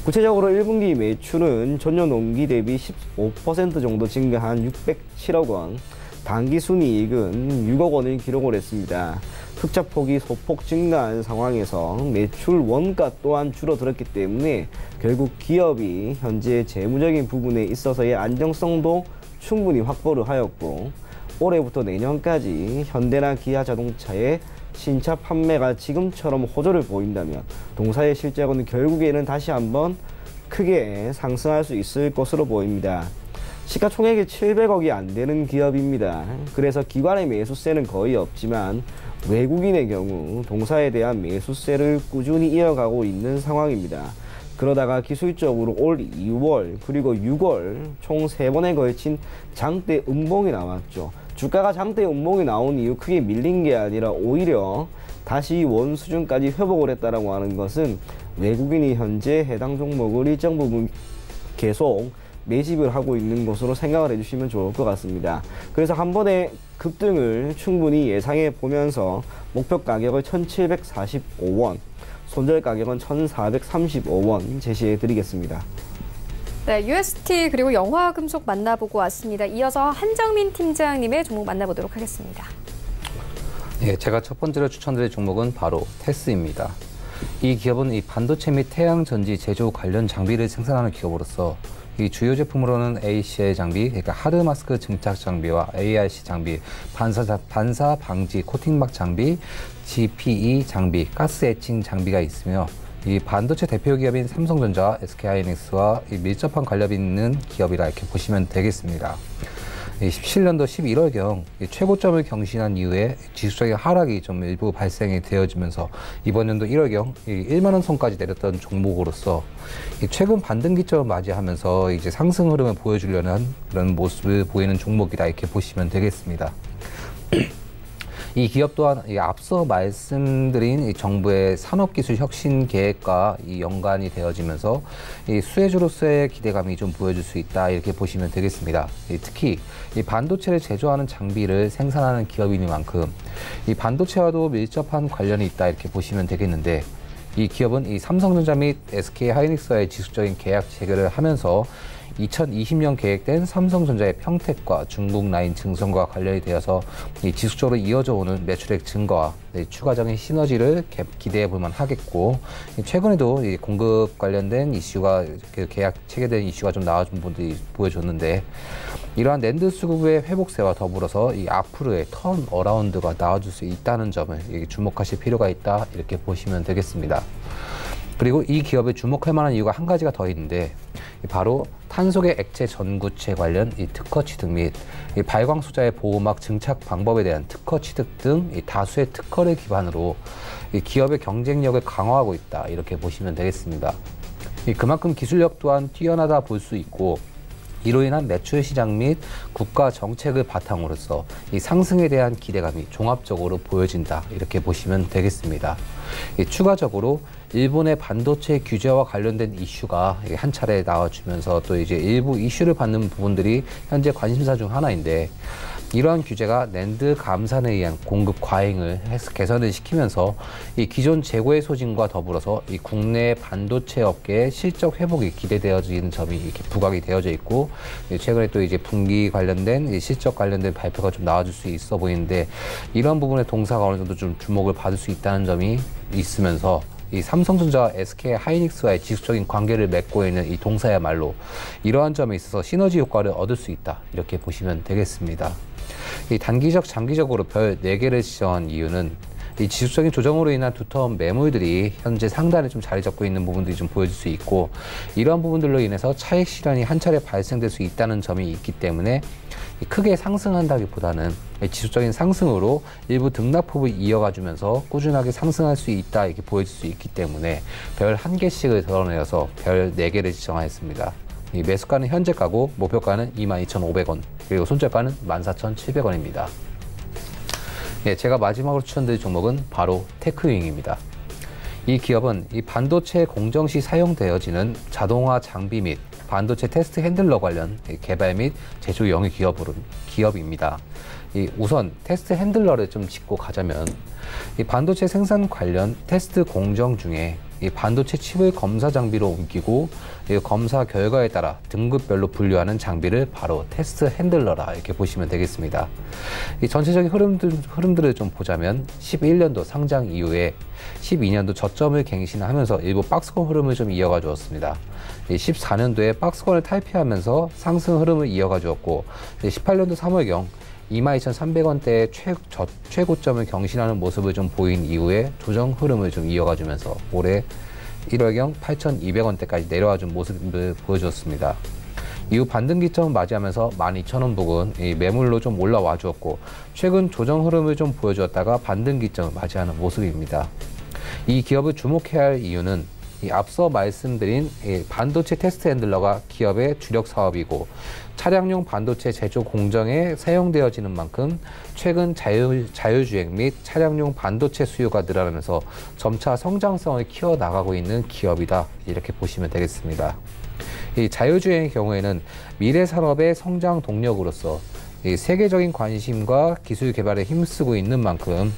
구체적으로 1분기 매출은 전년 동기 대비 15% 정도 증가한 607억 원, 당기순이익은 6억 원을 기록을 했습니다. 흑자폭이 소폭 증가한 상황에서 매출 원가 또한 줄어들었기 때문에 결국 기업이 현재 재무적인 부분에 있어서의 안정성도 충분히 확보를 하였고, 올해부터 내년까지 현대나 기아자동차의 신차 판매가 지금처럼 호조를 보인다면 동사의 실적은 결국에는 다시 한번 크게 상승할 수 있을 것으로 보입니다. 시가총액이 700억이 안 되는 기업입니다. 그래서 기관의 매수세는 거의 없지만 외국인의 경우 동사에 대한 매수세를 꾸준히 이어가고 있는 상황입니다. 그러다가 기술적으로 올 2월 그리고 6월 총 3번에 걸친 장대 음봉이 나왔죠. 주가가 장대 음봉이 나온 이후 크게 밀린 게 아니라 오히려 다시 원 수준까지 회복을 했다라고 하는 것은 외국인이 현재 해당 종목을 일정 부분 계속 매집을 하고 있는 것으로 생각을 해주시면 좋을 것 같습니다. 그래서 한 번에 급등을 충분히 예상해 보면서 목표 가격을 1745원, 손절 가격은 1435원 제시해 드리겠습니다. 네, UST 그리고 영화금속 만나보고 왔습니다. 이어서 한정민 팀장님의 종목 만나보도록 하겠습니다. 예, 제가 첫 번째로 추천드릴 종목은 바로 테스입니다. 이 기업은 이 반도체 및 태양전지 제조 관련 장비를 생산하는 기업으로서 이 주요 제품으로는 ACL 장비, 그러니까 하드 마스크 증착 장비와 ARC 장비, 반사 방지 코팅막 장비, GPE 장비, 가스 에칭 장비가 있으며, 이 반도체 대표 기업인 삼성전자, SK하이닉스와 밀접한 관련이 있는 기업이라 이렇게 보시면 되겠습니다. 17년도 11월경 최고점을 경신한 이후에 지수적인 하락이 좀 일부 발생이 되어지면서 이번 연도 1월경 1만 원 선까지 내렸던 종목으로서 최근 반등기점을 맞이하면서 이제 상승 흐름을 보여주려는 그런 모습을 보이는 종목이다 이렇게 보시면 되겠습니다. 이 기업 또한 앞서 말씀드린 이 정부의 산업기술 혁신 계획과 연관이 되어지면서 이 수혜주로서의 기대감이 좀 보여줄 수 있다 이렇게 보시면 되겠습니다. 특히 이 반도체를 제조하는 장비를 생산하는 기업이니만큼 이 반도체와도 밀접한 관련이 있다 이렇게 보시면 되겠는데, 이 기업은 이 삼성전자 및 SK하이닉스와의 지속적인 계약 체결을 하면서 2020년 계획된 삼성전자의 평택과 중국 라인 증설과 관련이 되어서 지속적으로 이어져 오는 매출액 증가와 추가적인 시너지를 기대해 볼 만하겠고, 최근에도 공급 관련된 이슈가 계약 체결된 이슈가 좀 나와준 분들이 보여줬는데, 이러한 낸드 수급의 회복세와 더불어서 이 앞으로의 턴 어라운드가 나와줄 수 있다는 점을 주목하실 필요가 있다 이렇게 보시면 되겠습니다. 그리고 이 기업에 주목할 만한 이유가 한 가지가 더 있는데, 바로 탄소계 액체 전구체 관련 이 특허 취득 및 이 발광 소자의 보호막 증착 방법에 대한 특허 취득 등 이 다수의 특허를 기반으로 이 기업의 경쟁력을 강화하고 있다 이렇게 보시면 되겠습니다. 그만큼 기술력 또한 뛰어나다 볼 수 있고, 이로 인한 매출 시장 및 국가 정책을 바탕으로서 이 상승에 대한 기대감이 종합적으로 보여진다 이렇게 보시면 되겠습니다. 추가적으로 일본의 반도체 규제와 관련된 이슈가 한 차례 나와주면서 또 이제 일부 이슈를 받는 부분들이 현재 관심사 중 하나인데, 이러한 규제가 낸드 감산에 의한 공급 과잉을 개선을 시키면서 이 기존 재고의 소진과 더불어서 이 국내 반도체 업계의 실적 회복이 기대되어지는 점이 이렇게 부각이 되어져 있고, 최근에 또 이제 분기 관련된 실적 관련된 발표가 좀 나와줄 수 있어 보이는데, 이런 부분에 동사가 어느 정도 좀 주목을 받을 수 있다는 점이 있으면서, 이 삼성전자와 SK하이닉스와의 지속적인 관계를 맺고 있는 이 동사야말로 이러한 점에 있어서 시너지 효과를 얻을 수 있다 이렇게 보시면 되겠습니다. 이 단기적, 장기적으로 별 4개를 지정한 이유는 이 지수적인 조정으로 인한 두터운 매물들이 현재 상단에 좀 자리 잡고 있는 부분들이 좀 보여질 수 있고, 이러한 부분들로 인해서 차익 실현이 한 차례 발생될 수 있다는 점이 있기 때문에 크게 상승한다기보다는 지수적인 상승으로 일부 등락폭을 이어가주면서 꾸준하게 상승할 수 있다 이렇게 보여질 수 있기 때문에 별 1개씩을 덜어내어서 별 4개를 지정하였습니다. 이 매수가는 현재가고 목표가는 22,500원, 그리고 손절가는 14,700원입니다. 예, 제가 마지막으로 추천드릴 종목은 바로 테크윙입니다. 이 기업은 이 반도체 공정 시 사용되어지는 자동화 장비 및 반도체 테스트 핸들러 관련 개발 및 제조 영위 기업입니다. 우선 테스트 핸들러를 좀 짚고 가자면 이 반도체 생산 관련 테스트 공정 중에 이 반도체 칩을 검사 장비로 옮기고 이 검사 결과에 따라 등급별로 분류하는 장비를 바로 테스트 핸들러라 이렇게 보시면 되겠습니다. 이 전체적인 흐름들을 좀 보자면 11년도 상장 이후에 12년도 저점을 갱신하면서 일부 박스권 흐름을 좀 이어가 주었습니다. 14년도에 박스권을 탈피하면서 상승 흐름을 이어가 주었고 18년도 3월경 22,300원대의 최고점을 경신하는 모습을 좀 보인 이후에 조정 흐름을 좀 이어가 주면서 올해 1월경 8,200원대까지 내려와 준 모습을 보여주었습니다. 이후 반등기점을 맞이하면서 12,000원 부근 매물로 좀 올라와 주었고 최근 조정 흐름을 좀 보여주었다가 반등기점을 맞이하는 모습입니다. 이 기업을 주목해야 할 이유는 앞서 말씀드린 반도체 테스트 핸들러가 기업의 주력 사업이고 차량용 반도체 제조 공정에 사용되어지는 만큼 최근 자율주행 및 차량용 반도체 수요가 늘어나면서 점차 성장성을 키워나가고 있는 기업이다 이렇게 보시면 되겠습니다. 이 자율주행의 경우에는 미래 산업의 성장 동력으로서 세계적인 관심과 기술 개발에 힘쓰고 있는 만큼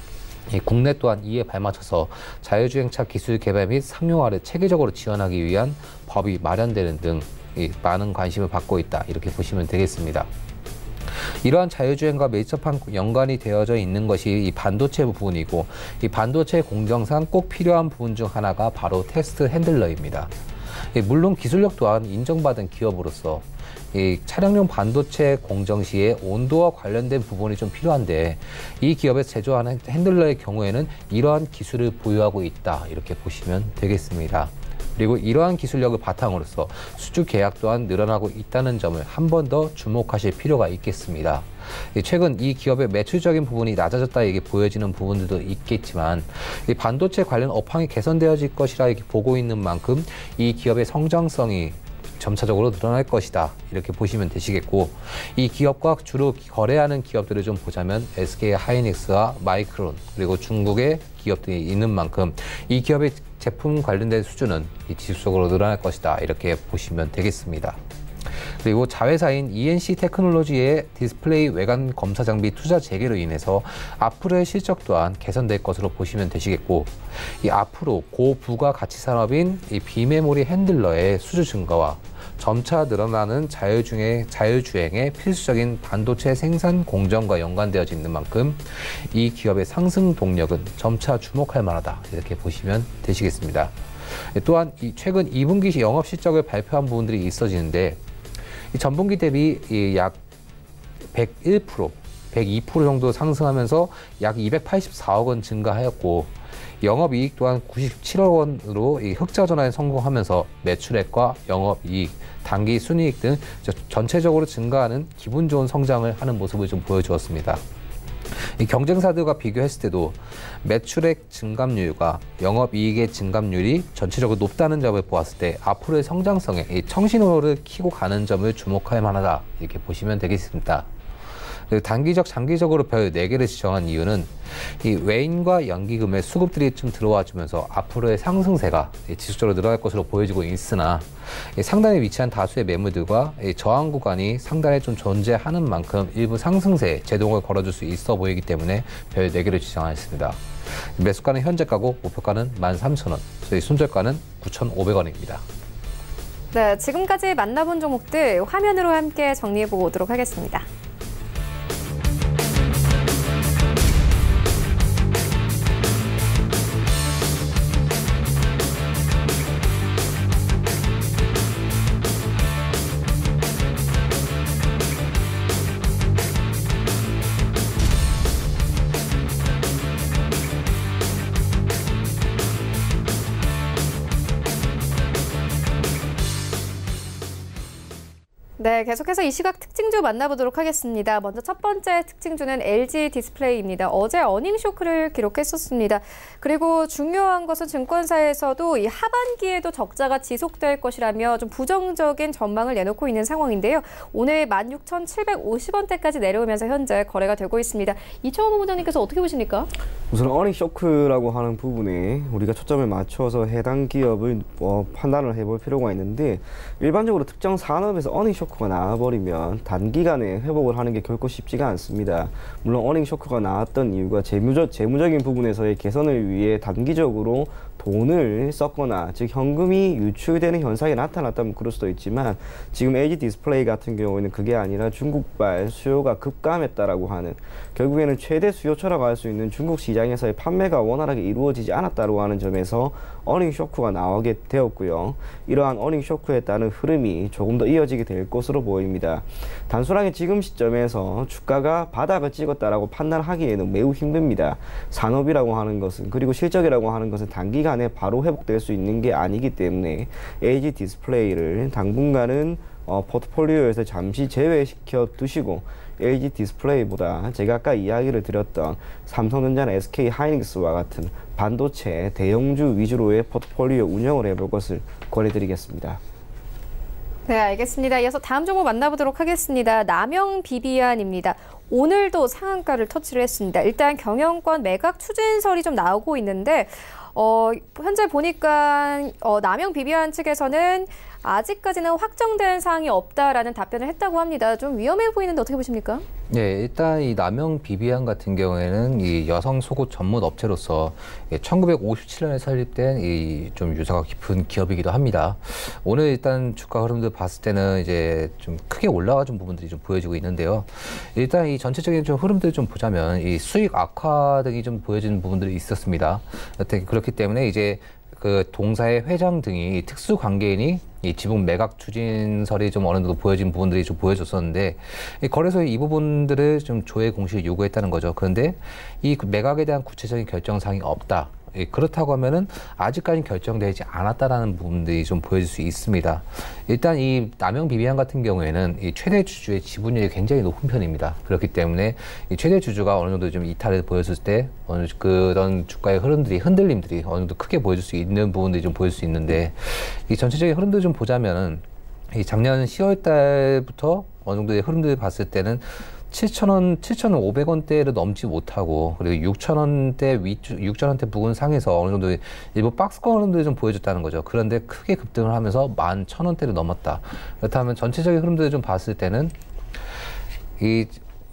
국내 또한 이에 발맞춰서 자율주행차 기술 개발 및 상용화를 체계적으로 지원하기 위한 법이 마련되는 등 많은 관심을 받고 있다 이렇게 보시면 되겠습니다. 이러한 자율주행과 밀접한 연관이 되어져 있는 것이 이 반도체 부분이고 이 반도체 공정상 꼭 필요한 부분 중 하나가 바로 테스트 핸들러입니다. 물론 기술력 또한 인정받은 기업으로서 이 차량용 반도체 공정 시에 온도와 관련된 부분이 좀 필요한데 이 기업에서 제조하는 핸들러의 경우에는 이러한 기술을 보유하고 있다 이렇게 보시면 되겠습니다. 그리고 이러한 기술력을 바탕으로서 수주 계약 또한 늘어나고 있다는 점을 한 번 더 주목하실 필요가 있겠습니다. 최근 이 기업의 매출적인 부분이 낮아졌다 이게 보여지는 부분들도 있겠지만 이 반도체 관련 업황이 개선되어질 것이라 이렇게 보고 있는 만큼 이 기업의 성장성이 점차적으로 늘어날 것이다 이렇게 보시면 되시겠고 이 기업과 주로 거래하는 기업들을 좀 보자면 SK하이닉스와 마이크론 그리고 중국의 기업들이 있는 만큼 이 기업의 제품 관련된 수주는 지속적으로 늘어날 것이다 이렇게 보시면 되겠습니다. 그리고 자회사인 ENC 테크놀로지의 디스플레이 외관 검사 장비 투자 재개로 인해서 앞으로의 실적 또한 개선될 것으로 보시면 되시겠고 이 앞으로 고부가 가치 산업인 이 비메모리 핸들러의 수주 증가와 점차 늘어나는 자율주행의 필수적인 반도체 생산 공정과 연관되어져 있는 만큼 이 기업의 상승 동력은 점차 주목할 만하다 이렇게 보시면 되시겠습니다. 또한 최근 2분기 영업 실적을 발표한 부분들이 있어지는데 이 전분기 대비 약 101%, 102% 정도 상승하면서 약 284억 원 증가하였고 영업이익 또한 97억 원으로 흑자 전환에 성공하면서 매출액과 영업이익, 당기 순이익 등 전체적으로 증가하는 기분 좋은 성장을 하는 모습을 좀 보여주었습니다. 이 경쟁사들과 비교했을 때도 매출액 증감률과 영업이익의 증감률이 전체적으로 높다는 점을 보았을 때 앞으로의 성장성에 이 청신호를 키고 가는 점을 주목할 만하다 이렇게 보시면 되겠습니다. 단기적, 장기적으로 별 4개를 지정한 이유는 이 외인과 연기금의 수급들이 좀 들어와 주면서 앞으로의 상승세가 지속적으로 늘어날 것으로 보여지고 있으나 상단에 위치한 다수의 매물들과 저항 구간이 상단에 좀 존재하는 만큼 일부 상승세에 제동을 걸어줄 수 있어 보이기 때문에 별 4개를 지정하였습니다. 매수가는 현재가고 목표가는 13,000원, 저희 손절가는 9,500원입니다. 네, 지금까지 만나본 종목들 화면으로 함께 정리해보고 오도록 하겠습니다. 네, 계속해서 이 시각 특징주 만나보도록 하겠습니다. 먼저 첫 번째 특징주는 LG 디스플레이입니다. 어제 어닝 쇼크를 기록했었습니다. 그리고 중요한 것은 증권사에서도 이 하반기에도 적자가 지속될 것이라며 좀 부정적인 전망을 내놓고 있는 상황인데요. 오늘 16,750원대까지 내려오면서 현재 거래가 되고 있습니다. 이청호 본부장님께서 어떻게 보십니까? 우선 어닝 쇼크라고 하는 부분에 우리가 초점을 맞춰서 해당 기업을 판단을 해볼 필요가 있는데, 일반적으로 특정 산업에서 어닝 쇼크가 나와버리면 단기간에 회복을 하는 게 결코 쉽지가 않습니다. 물론 어닝 쇼크가 나왔던 이유가 재무적인 부분에서의 개선을 위해 단기적으로 돈을 썼거나, 즉 현금이 유출되는 현상이 나타났다면 그럴 수도 있지만, 지금 LG 디스플레이 같은 경우에는 그게 아니라 중국발 수요가 급감했다라고 하는, 결국에는 최대 수요처라고 할 수 있는 중국 시장에서의 판매가 원활하게 이루어지지 않았다고 하는 점에서 어닝 쇼크가 나오게 되었고요. 이러한 어닝 쇼크에 따른 흐름이 조금 더 이어지게 될 것으로 보입니다. 단순하게 지금 시점에서 주가가 바닥을 찍었다라고 판단하기에는 매우 힘듭니다. 산업이라고 하는 것은, 그리고 실적이라고 하는 것은 단기간에 바로 회복될 수 있는 게 아니기 때문에 LG 디스플레이를 당분간은 포트폴리오에서 잠시 제외시켜 두시고, LG 디스플레이보다 제가 아까 이야기를 드렸던 삼성전자나 SK 하이닉스와 같은 반도체 대형주 위주로의 포트폴리오 운영을 해볼 것을 권해드리겠습니다. 네, 알겠습니다. 이어서 다음 종목 만나보도록 하겠습니다. 남영 비비안입니다. 오늘도 상한가를 터치를 했습니다. 일단 경영권 매각 추진설이 좀 나오고 있는데, 현재 보니까 남영 비비안 측에서는 아직까지는 확정된 사항이 없다라는 답변을 했다고 합니다. 좀 위험해 보이는데 어떻게 보십니까? 네, 일단 이 남영 비비안 같은 경우에는 이 여성 속옷 전문 업체로서 1957년에 설립된 이 좀 유서가 깊은 기업이기도 합니다. 오늘 일단 주가 흐름들 봤을 때는 이제 좀 크게 올라가준 부분들이 좀 보여지고 있는데요. 일단 이 전체적인 좀 흐름들을 좀 보자면 이 수익 악화 등이 좀 보여지는 부분들이 있었습니다. 그렇기 때문에 이제 그 동사의 회장 등이 특수 관계인이 이 지분 매각 추진설이 좀 어느 정도 보여진 부분들이 좀 보여줬었는데, 이 거래소의 이 부분들을 좀 조회 공시를 요구했다는 거죠. 그런데 이 매각에 대한 구체적인 결정사항이 없다. 그렇다고 하면은 아직까지는 결정되지 않았다라는 부분들이 좀 보여질 수 있습니다. 일단 이 남영 비비안 같은 경우에는 이 최대 주주의 지분율이 굉장히 높은 편입니다. 그렇기 때문에 이 최대 주주가 어느 정도 좀 이탈을 보였을 때 그런 주가의 흐름들이 흔들림들이 어느 정도 크게 보여줄 수 있는 부분들이 좀 보일 수 있는데, 이 전체적인 흐름들 좀 보자면은 이 작년 10월 달부터 어느 정도의 흐름들을 봤을 때는 7,500원대를 넘지 못하고, 그리고 6,000원대 부근 상에서 어느 정도 일부 박스권 흐름들이 좀 보여줬다는 거죠. 그런데 크게 급등을 하면서 11,000원대를 넘었다. 그렇다면 전체적인 흐름들을 좀 봤을 때는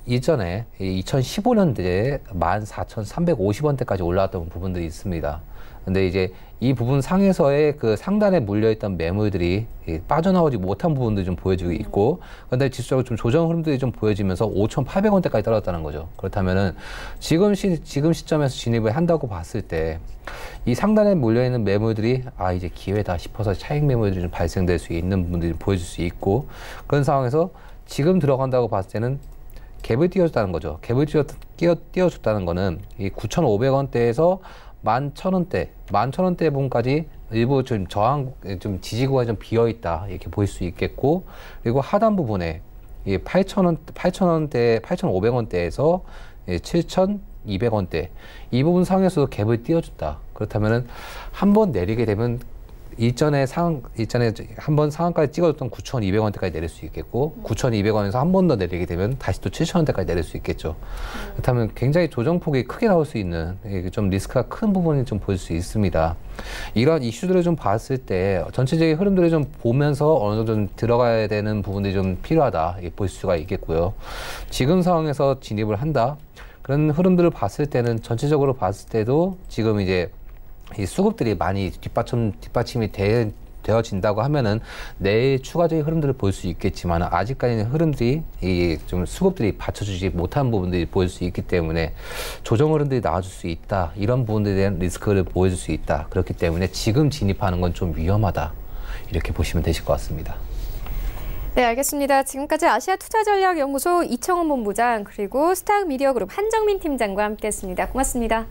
이전에 2015년대에 14,350원대까지 올라왔던 부분들이 있습니다. 근데 이제 이 부분 상에서의 그 상단에 물려있던 매물들이 빠져나오지 못한 부분들이 좀 보여지고 있고, 그런데 지수적으로 좀 조정 흐름들이 좀 보여지면서 5,800원대까지 떨어졌다는 거죠. 그렇다면은 지금 시점에서 진입을 한다고 봤을 때 이 상단에 물려있는 매물들이 이제 기회다 싶어서 차익 매물들이 좀 발생될 수 있는 부분들이 보여질 수 있고, 그런 상황에서 지금 들어간다고 봤을 때는 갭을 띄워줬다는 거죠. 갭을 띄워줬다는 거는 이 9,500원대에서 11,000원대 부분까지 일부 좀 좀 지지구가 좀 비어있다, 이렇게 보일 수 있겠고, 그리고 하단 부분에 이 8,500원대에서 7,200원대 이 부분 상에서도 갭을 띄워줬다. 그렇다면은 한번 내리게 되면 이전에 한번 상한가에 찍어줬던 9,200원대까지 내릴 수 있겠고, 9,200원에서 한 번 더 내리게 되면 다시 또 7,000원대까지 내릴 수 있겠죠. 그렇다면 굉장히 조정폭이 크게 나올 수 있는 좀 리스크가 큰 부분이 좀 보일 수 있습니다. 이런 이슈들을 좀 봤을 때 전체적인 흐름들을 좀 보면서 어느 정도 좀 들어가야 되는 부분들이 좀 필요하다, 볼 수가 있겠고요. 지금 상황에서 진입을 한다, 그런 흐름들을 봤을 때는 전체적으로 봤을 때도 지금 이제 이 수급들이 많이 뒷받침이 되어진다고 하면은 내일 추가적인 흐름들을 볼 수 있겠지만, 아직까지는 흐름들이 좀 수급들이 받쳐주지 못한 부분들이 보일 수 있기 때문에 조정 흐름들이 나와줄 수 있다, 이런 부분들에 대한 리스크를 보여줄 수 있다. 그렇기 때문에 지금 진입하는 건 좀 위험하다, 이렇게 보시면 되실 것 같습니다. 네, 알겠습니다. 지금까지 아시아투자전략연구소 이청호 본부장, 그리고 스탁미디어그룹 한정민 팀장과 함께했습니다. 고맙습니다.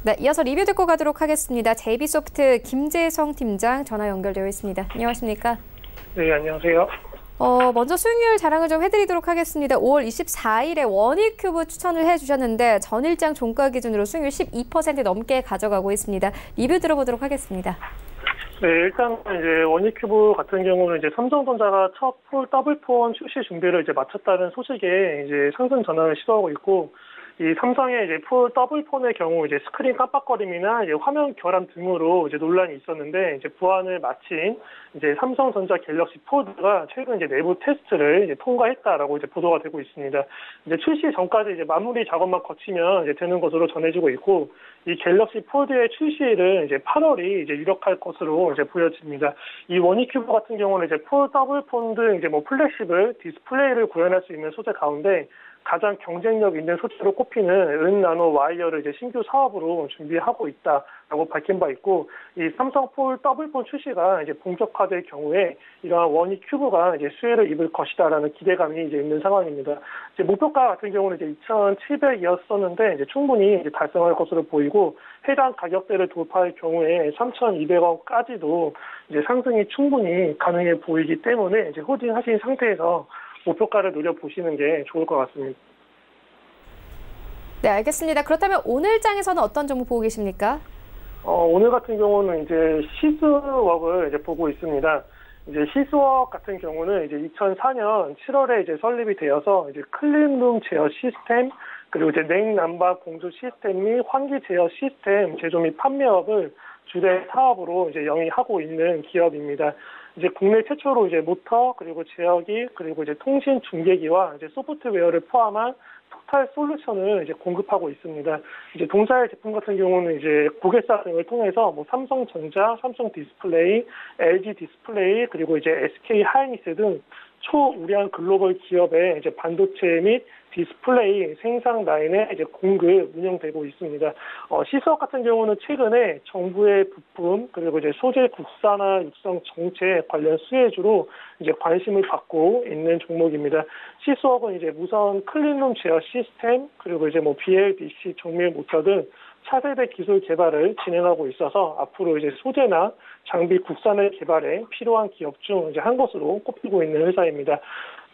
네, 이어서 리뷰 듣고 가도록 하겠습니다. JB소프트 김재성 팀장 전화 연결되어 있습니다. 안녕하십니까? 네, 안녕하세요. 먼저 수익률 자랑을 좀 해드리도록 하겠습니다. 5월 24일에 원익큐브 추천을 해주셨는데 전일장 종가 기준으로 수익률 12% 넘게 가져가고 있습니다. 리뷰 들어보도록 하겠습니다. 네, 일단 이제 원익큐브 같은 경우는 이제 삼성전자가 첫 풀 더블폰 출시 준비를 이제 마쳤다는 소식에 이제 상승 전환을 시도하고 있고, 이 삼성의 이제 풀 더블폰의 경우 이제 스크린 깜빡거림이나 이제 화면 결함 등으로 이제 논란이 있었는데, 이제 부안을 마친 이제 삼성전자 갤럭시 폴드가 최근 이제 내부 테스트를 이제 통과했다라고 이제 보도가 되고 있습니다. 이제 출시 전까지 이제 마무리 작업만 거치면 이제 되는 것으로 전해지고 있고, 이 갤럭시 폴드의 출시일은 이제 8월이 이제 유력할 것으로 이제 보여집니다. 이 원익큐브 같은 경우는 이제 풀 더블폰 등 이제 뭐 플래시블 디스플레이를 구현할 수 있는 소재 가운데 가장 경쟁력 있는 소재로 꼽히는 은나노 와이어를 이제 신규 사업으로 준비하고 있다라고 밝힌 바 있고, 이 삼성 폴 더블폰 출시가 이제 본격화될 경우에 이러한 원익큐브가 이제 수혜를 입을 것이다라는 기대감이 이제 있는 상황입니다. 이제 목표가 같은 경우는 이제 2,700이었었는데 이제 충분히 이제 달성할 것으로 보이고, 해당 가격대를 돌파할 경우에 3,200원까지도 이제 상승이 충분히 가능해 보이기 때문에 이제 호딩하신 상태에서 목표가를 노려보시는 게 좋을 것 같습니다. 네, 알겠습니다. 그렇다면 오늘 장에서는 어떤 종목 보고 계십니까? 오늘 같은 경우는 이제 시스웍을 이제 보고 있습니다. 이제 시스웍 같은 경우는 이제 2004년 7월에 이제 설립이 되어서 이제 클린룸 제어 시스템, 그리고 이제 냉난방 공조 시스템 및 환기 제어 시스템 제조 및 판매업을 주된 사업으로 이제 영위하고 있는 기업입니다. 이제 국내 최초로 이제 모터, 그리고 제어기, 그리고 이제 통신 중계기와 이제 소프트웨어를 포함한 토탈 솔루션을 이제 공급하고 있습니다. 이제 동사의 제품 같은 경우는 이제 고객사 등을 통해서 뭐 삼성전자, 삼성 디스플레이, LG 디스플레이, 그리고 이제 SK 하이닉스 등 초우량 글로벌 기업의 이제 반도체 및 디스플레이 생산 라인에 이제 공급 운영되고 있습니다. 시스웍 같은 경우는 최근에 정부의 부품, 그리고 이제 소재 국산화 육성 정책 관련 수혜주로 이제 관심을 받고 있는 종목입니다. 시스웍은 이제 우선 클린룸 제어 시스템, 그리고 이제 뭐 BLDC 정밀 모터 등 차세대 기술 개발을 진행하고 있어서 앞으로 이제 소재나 장비 국산을 개발에 필요한 기업 중 이제 한 곳으로 꼽히고 있는 회사입니다.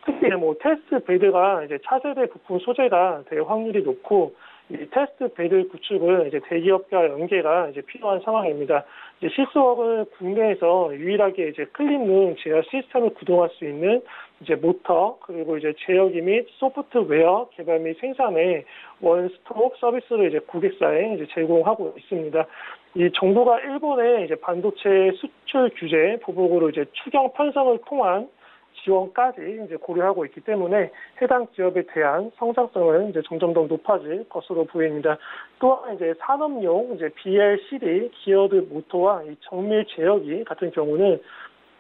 특히 뭐 테스트 베드가 이제 차세대 부품 소재가 될 확률이 높고, 이 테스트 베드 구축은 이제 대기업과 연계가 이제 필요한 상황입니다. 이제 시스웍은 국내에서 유일하게 이제 클린룸 제어 시스템을 구동할 수 있는 이제 모터, 그리고 이제 제어기 및 소프트웨어 개발 및 생산의 원스톱 서비스를 이제 고객사에 이제 제공하고 있습니다. 이 정부가 일본의 이제 반도체 수출 규제 보복으로 이제 추경 편성을 통한 지원까지 이제 고려하고 있기 때문에 해당 기업에 대한 성장성은 이제 점점 더 높아질 것으로 보입니다. 또한 이제 산업용 이제 BLCD 기어드 모터와 이 정밀 제어기 같은 경우는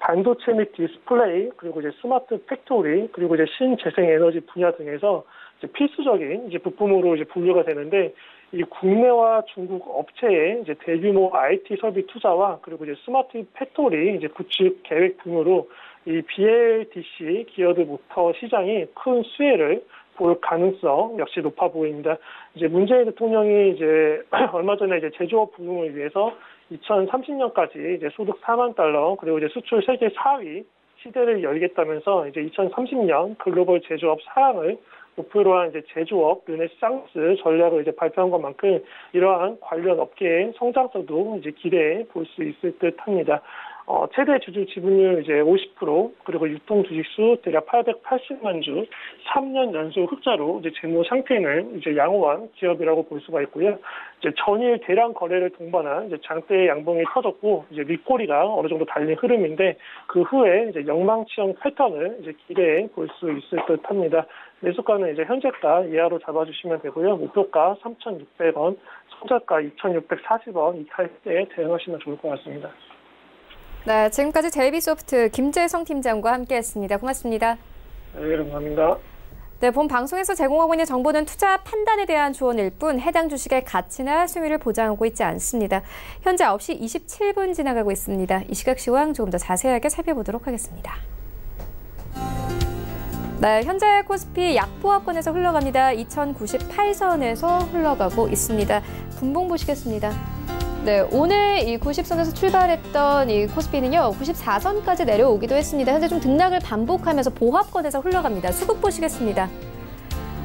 반도체 및 디스플레이, 그리고 이제 스마트 팩토리, 그리고 이제 신재생 에너지 분야 등에서 이제 필수적인 이제 부품으로 이제 분류가 되는데, 이 국내와 중국 업체의 이제 대규모 IT 설비 투자와 그리고 이제 스마트 팩토리 이제 구축 계획 등으로 이 BLDC 기어드 모터 시장이 큰 수혜를 볼 가능성 역시 높아 보입니다. 이제 문재인 대통령이 이제 얼마 전에 이제 제조업 부흥을 위해서 2030년까지 이제 소득 4만 달러, 그리고 이제 수출 세계 4위 시대를 열겠다면서 이제 2030년 글로벌 제조업 사양을 목표로 한 이제 제조업 르네상스 전략을 이제 발표한 것만큼 이러한 관련 업계의 성장성도 이제 기대해 볼 수 있을 듯합니다. 최대 주주 지분율 이제 50%, 그리고 유통 주식수 대략 880만 주, 3년 연속 흑자로 이제 재무 상태는 이제 양호한 기업이라고 볼 수가 있고요. 이제 전일 대량 거래를 동반한 이제 장대 양봉이 터졌고, 이제 윗꼬리가 어느 정도 달린 흐름인데, 그 후에 이제 영망치형 패턴을 이제 기대해 볼 수 있을 듯합니다. 매수가는 이제 현재가 이하로 잡아주시면 되고요. 목표가 3,600원, 손절가 2,640원 이탈때 대응하시면 좋을 것 같습니다. 네, 지금까지 JB소프트 김재성 팀장과 함께했습니다. 고맙습니다. 네, 감사합니다. 네, 본 방송에서 제공하고 있는 정보는 투자 판단에 대한 조언일 뿐 해당 주식의 가치나 수익률을 보장하고 있지 않습니다. 현재 9시 27분 지나가고 있습니다. 이 시각 시황 조금 더 자세하게 살펴보도록 하겠습니다. 네, 현재 코스피 약보합권에서 흘러갑니다. 2098선에서 흘러가고 있습니다. 분봉 보시겠습니다. 네, 오늘 이 90선에서 출발했던 이 코스피는요, 94선까지 내려오기도 했습니다. 현재 좀 등락을 반복하면서 보합권에서 흘러갑니다. 수급 보시겠습니다.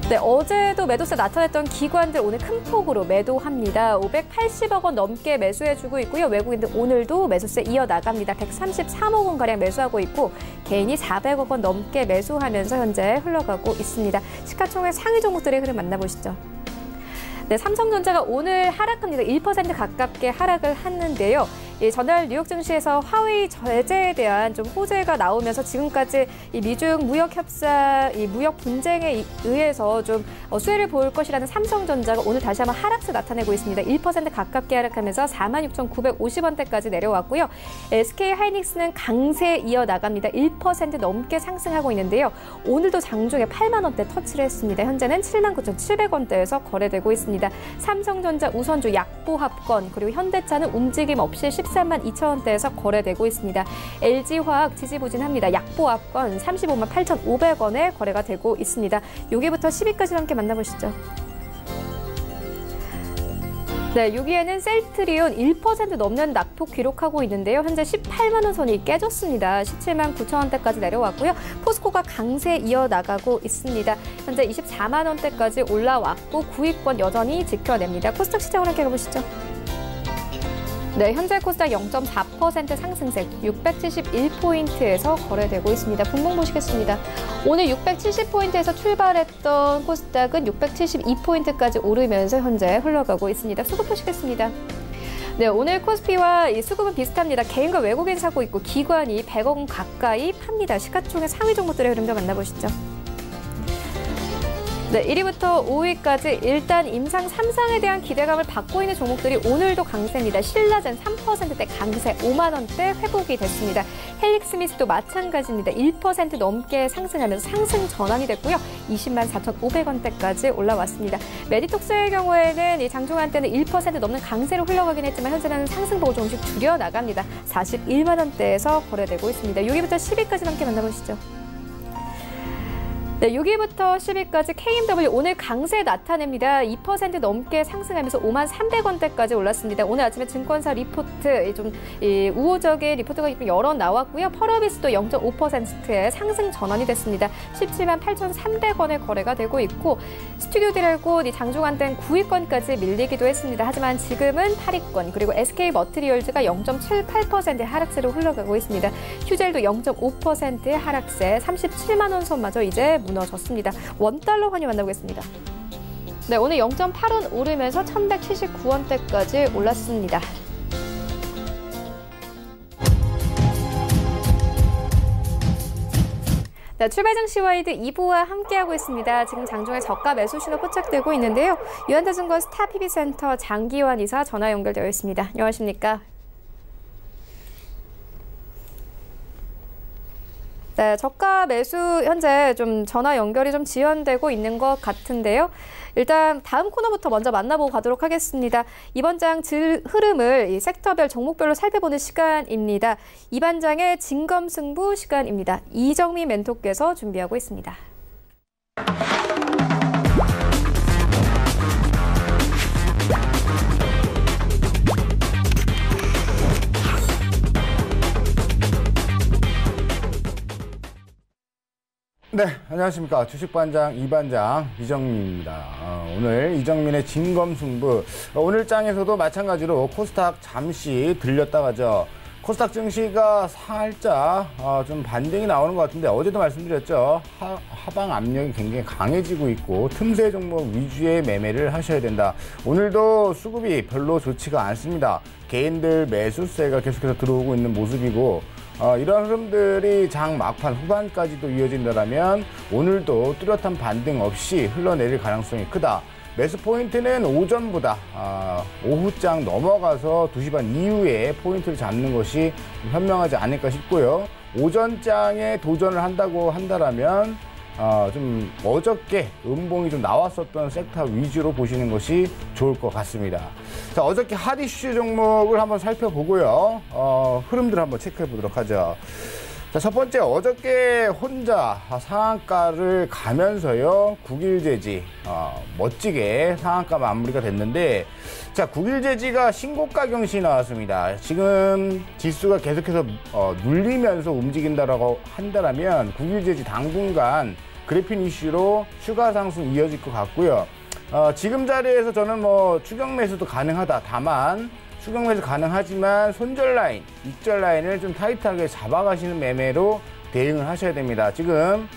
네, 어제도 매도세 나타냈던 기관들 오늘 큰 폭으로 매도합니다. 580억 원 넘게 매수해주고 있고요. 외국인들 오늘도 매수세 이어나갑니다. 133억 원가량 매수하고 있고 개인이 400억 원 넘게 매수하면서 현재 흘러가고 있습니다. 시가총액 상위 종목들의 흐름 만나보시죠. 네, 삼성전자가 오늘 하락합니다. 1% 가깝게 하락을 했는데요. 전날 뉴욕 증시에서 화웨이 제재에 대한 좀 호재가 나오면서 지금까지 이 미중 무역 협상, 이 무역 분쟁에 의해서 좀 수혜를 볼 것이라는 삼성전자가 오늘 다시 한번 하락세 나타내고 있습니다. 1% 가깝게 하락하면서 46,950원대까지 내려왔고요. SK 하이닉스는 강세 이어나갑니다. 1% 넘게 상승하고 있는데요. 오늘도 장중에 8만 원대 터치를 했습니다. 현재는 79,700원대에서 거래되고 있습니다. 삼성전자 우선주 약보합권 그리고 현대차는 움직임 없이 13만 2천원대에서 거래되고 있습니다. LG화학 지지부진합니다. 약보합권 35만 8,500원에 거래가 되고 있습니다. 여기부터 10위까지 함께 만나보시죠. 네, 여기에는 셀트리온 1% 넘는 낙폭 기록하고 있는데요. 현재 18만 원 선이 깨졌습니다. 17만 9천 원대까지 내려왔고요. 포스코가 강세 이어나가고 있습니다. 현재 24만 원대까지 올라왔고 구입권 여전히 지켜냅니다. 코스닥 시장을 함께 가보시죠. 네, 현재 코스닥 0.4% 상승세 671포인트에서 거래되고 있습니다. 분봉 보시겠습니다. 오늘 670포인트에서 출발했던 코스닥은 672포인트까지 오르면서 현재 흘러가고 있습니다. 수급 보시겠습니다. 네, 오늘 코스피와 이 수급은 비슷합니다. 개인과 외국인 사고 있고 기관이 100억 원 가까이 팝니다. 시가총액 상위 종목들의 흐름도 만나보시죠. 네, 1위부터 5위까지 일단 임상 3상에 대한 기대감을 받고 있는 종목들이 오늘도 강세입니다. 신라젠 3%대 강세 5만 원대 회복이 됐습니다. 헬릭스미스도 마찬가지입니다. 1% 넘게 상승하면서 상승 전환이 됐고요. 20만 4,500원대까지 올라왔습니다. 메디톡스의 경우에는 이 장중한 때는 1% 넘는 강세로 흘러가긴 했지만 현재는 상승폭을 조금씩 줄여나갑니다. 41만 원대에서 거래되고 있습니다. 여기부터 10위까지 함께 만나보시죠. 네, 6위부터 10위까지 KMW 오늘 강세 나타냅니다. 2% 넘게 상승하면서 5만 300원대까지 올랐습니다. 오늘 아침에 증권사 리포트 좀 우호적인 리포트가 여러 나왔고요. 펄어비스도 0.5%의 상승 전환이 됐습니다. 17만 8,300원에 거래가 되고 있고 스튜디오 드래곤 장중한 때는 9위권까지 밀리기도 했습니다. 하지만 지금은 8위권 그리고 SK 머티리얼즈가 0.78%의 하락세로 흘러가고 있습니다. 휴젤도 0.5%의 하락세 37만 원 선마저 이제 무너졌습니다. 원달러 환율 만나보겠습니다. 네, 오늘 0.8원 오르면서 1,179원대까지 올랐습니다. 네, 출발 증시 와이드 2부와 함께하고 있습니다. 지금 장중에 저가 매수 신호 포착되고 있는데요. 유한대증권 스타PB센터 장기환 이사 전화 연결되어 있습니다. 안녕하십니까? 네, 저가 매수 현재 좀 전화 연결이 좀 지연되고 있는 것 같은데요. 일단 다음 코너부터 먼저 만나보고 가도록 하겠습니다. 이번 장 흐름을 이 섹터별 종목별로 살펴보는 시간입니다. 이번 장의 진검승부 시간입니다. 이정미 멘토께서 준비하고 있습니다. 네, 안녕하십니까. 주식반장 이반장 이정민입니다. 오늘 이정민의 진검승부. 오늘 장에서도 마찬가지로 코스닥 잠시 들렸다가죠. 코스닥 증시가 살짝 좀 반등이 나오는 것 같은데 어제도 말씀드렸죠. 하방 압력이 굉장히 강해지고 있고 틈새 종목 위주의 매매를 하셔야 된다. 오늘도 수급이 별로 좋지가 않습니다. 개인들 매수세가 계속해서 들어오고 있는 모습이고 이런 흐름들이 장 막판 후반까지도 이어진다면 오늘도 뚜렷한 반등 없이 흘러내릴 가능성이 크다. 매수 포인트는 오전보다 오후장 넘어가서 2시 반 이후에 포인트를 잡는 것이 현명하지 않을까 싶고요. 오전장에 도전을 한다고 한다면 좀 어저께 음봉이 좀 나왔었던 섹터 위주로 보시는 것이 좋을 것 같습니다. 자, 어저께 핫 이슈 종목을 한번 살펴보고요. 흐름들을 한번 체크해 보도록 하죠. 자, 첫 번째, 어저께 혼자 상한가를 가면서요, 국일제지 멋지게 상한가 마무리가 됐는데, 자, 국일제지가 신고가 경신이 나왔습니다. 지금 지수가 계속해서 눌리면서 움직인다라고 한다면 국일제지 당분간 그래핀 이슈로 추가 상승 이어질 것 같고요. 지금 자리에서 저는 뭐 추격 매수도 가능하다. 다만 추격 매수 가능하지만 손절 라인, 익절 라인을 좀 타이트하게 잡아가시는 매매로 대응을 하셔야 됩니다. 지금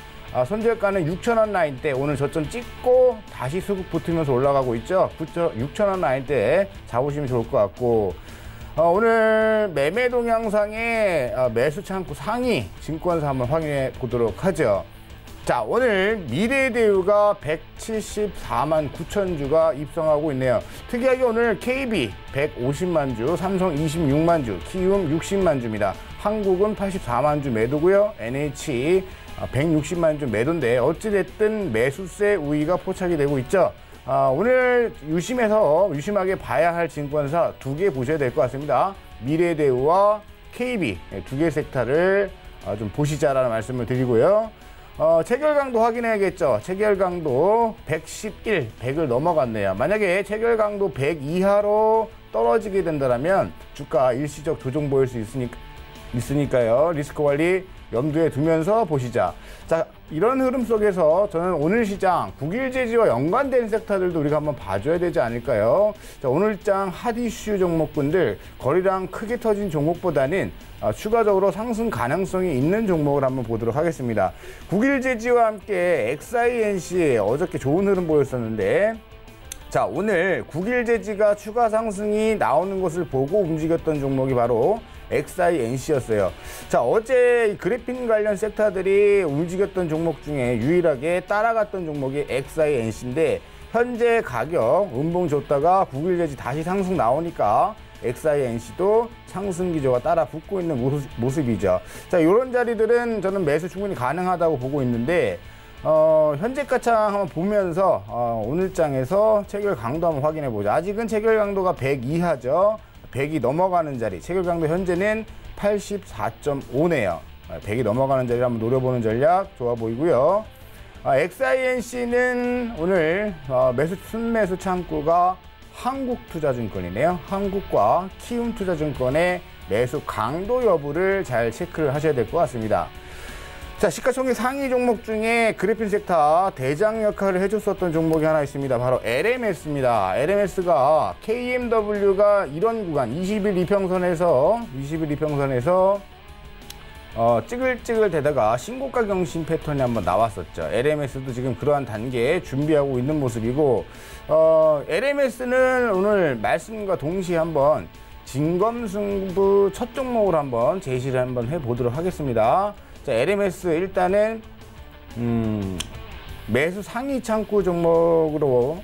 손절가는 6,000원 라인대 오늘 저점 찍고 다시 수급 붙으면서 올라가고 있죠. 6,000원 라인대 잡으시면 좋을 것 같고, 오늘 매매 동영상에 매수 창구 상위 증권사 한번 확인해 보도록 하죠. 자, 오늘 미래대우가 174만 9천 주가 입성하고 있네요. 특이하게 오늘 KB 150만 주, 삼성 26만 주, 키움 60만 주입니다. 한국은 84만 주 매도고요. NH 160만 주 매도인데 어찌됐든 매수세 우위가 포착이 되고 있죠. 오늘 유심하게 봐야 할 증권사 2개 보셔야 될 것 같습니다. 미래대우와 KB 두 개 섹터를 좀 보시자라는 말씀을 드리고요. 체결강도 확인해야겠죠. 체결강도 111, 100을 넘어갔네요. 만약에 체결강도 100 이하로 떨어지게 된다면 주가 일시적 조정 보일 수 있으니까요. 리스크 관리 염두에 두면서 보시자. 자, 이런 흐름 속에서 저는 오늘 시장 국일제지와 연관된 섹터들도 우리가 한번 봐줘야 되지 않을까요? 자, 오늘장 핫 이슈 종목군들 거래량 크게 터진 종목보다는 추가적으로 상승 가능성이 있는 종목을 한번 보도록 하겠습니다. 국일제지와 함께 XINC 어저께 좋은 흐름 보였었는데, 자, 오늘 국일제지가 추가 상승이 나오는 것을 보고 움직였던 종목이 바로 XINC였어요. 자, 어제 그래핀 관련 섹터들이 움직였던 종목 중에 유일하게 따라갔던 종목이 XINC인데, 현재 가격 음봉 줬다가 국일제지 다시 상승 나오니까 XINC도 상승 기조가 따라 붙고 있는 모습이죠. 자, 이런 자리들은 저는 매수 충분히 가능하다고 보고 있는데, 현재 가창 한번 보면서 오늘 장에서 체결 강도 한번 확인해 보죠. 아직은 체결 강도가 100 이하죠. 100이 넘어가는 자리, 체결 강도 현재는 84.5네요. 100이 넘어가는 자리를 한번 노려보는 전략 좋아 보이고요. XINC는 오늘 순매수 창구가 한국투자증권이네요. 한국과 키움투자증권의 매수 강도 여부를 잘 체크를 하셔야 될 것 같습니다. 자, 시가총액 상위 종목 중에 그래핀 섹터 대장 역할을 해줬었던 종목이 하나 있습니다. 바로 LMS입니다. LMS가 KMW가 이런 구간 20일 이평선에서 찌글찌글 되다가 신고가 경신 패턴이 한번 나왔었죠. LMS도 지금 그러한 단계에 준비하고 있는 모습이고, LMS는 오늘 말씀과 동시에 한번 진검승부 첫 종목으로 한번 제시를 한번 해보도록 하겠습니다. 자, LMS 일단은 매수 상위 창구 종목으로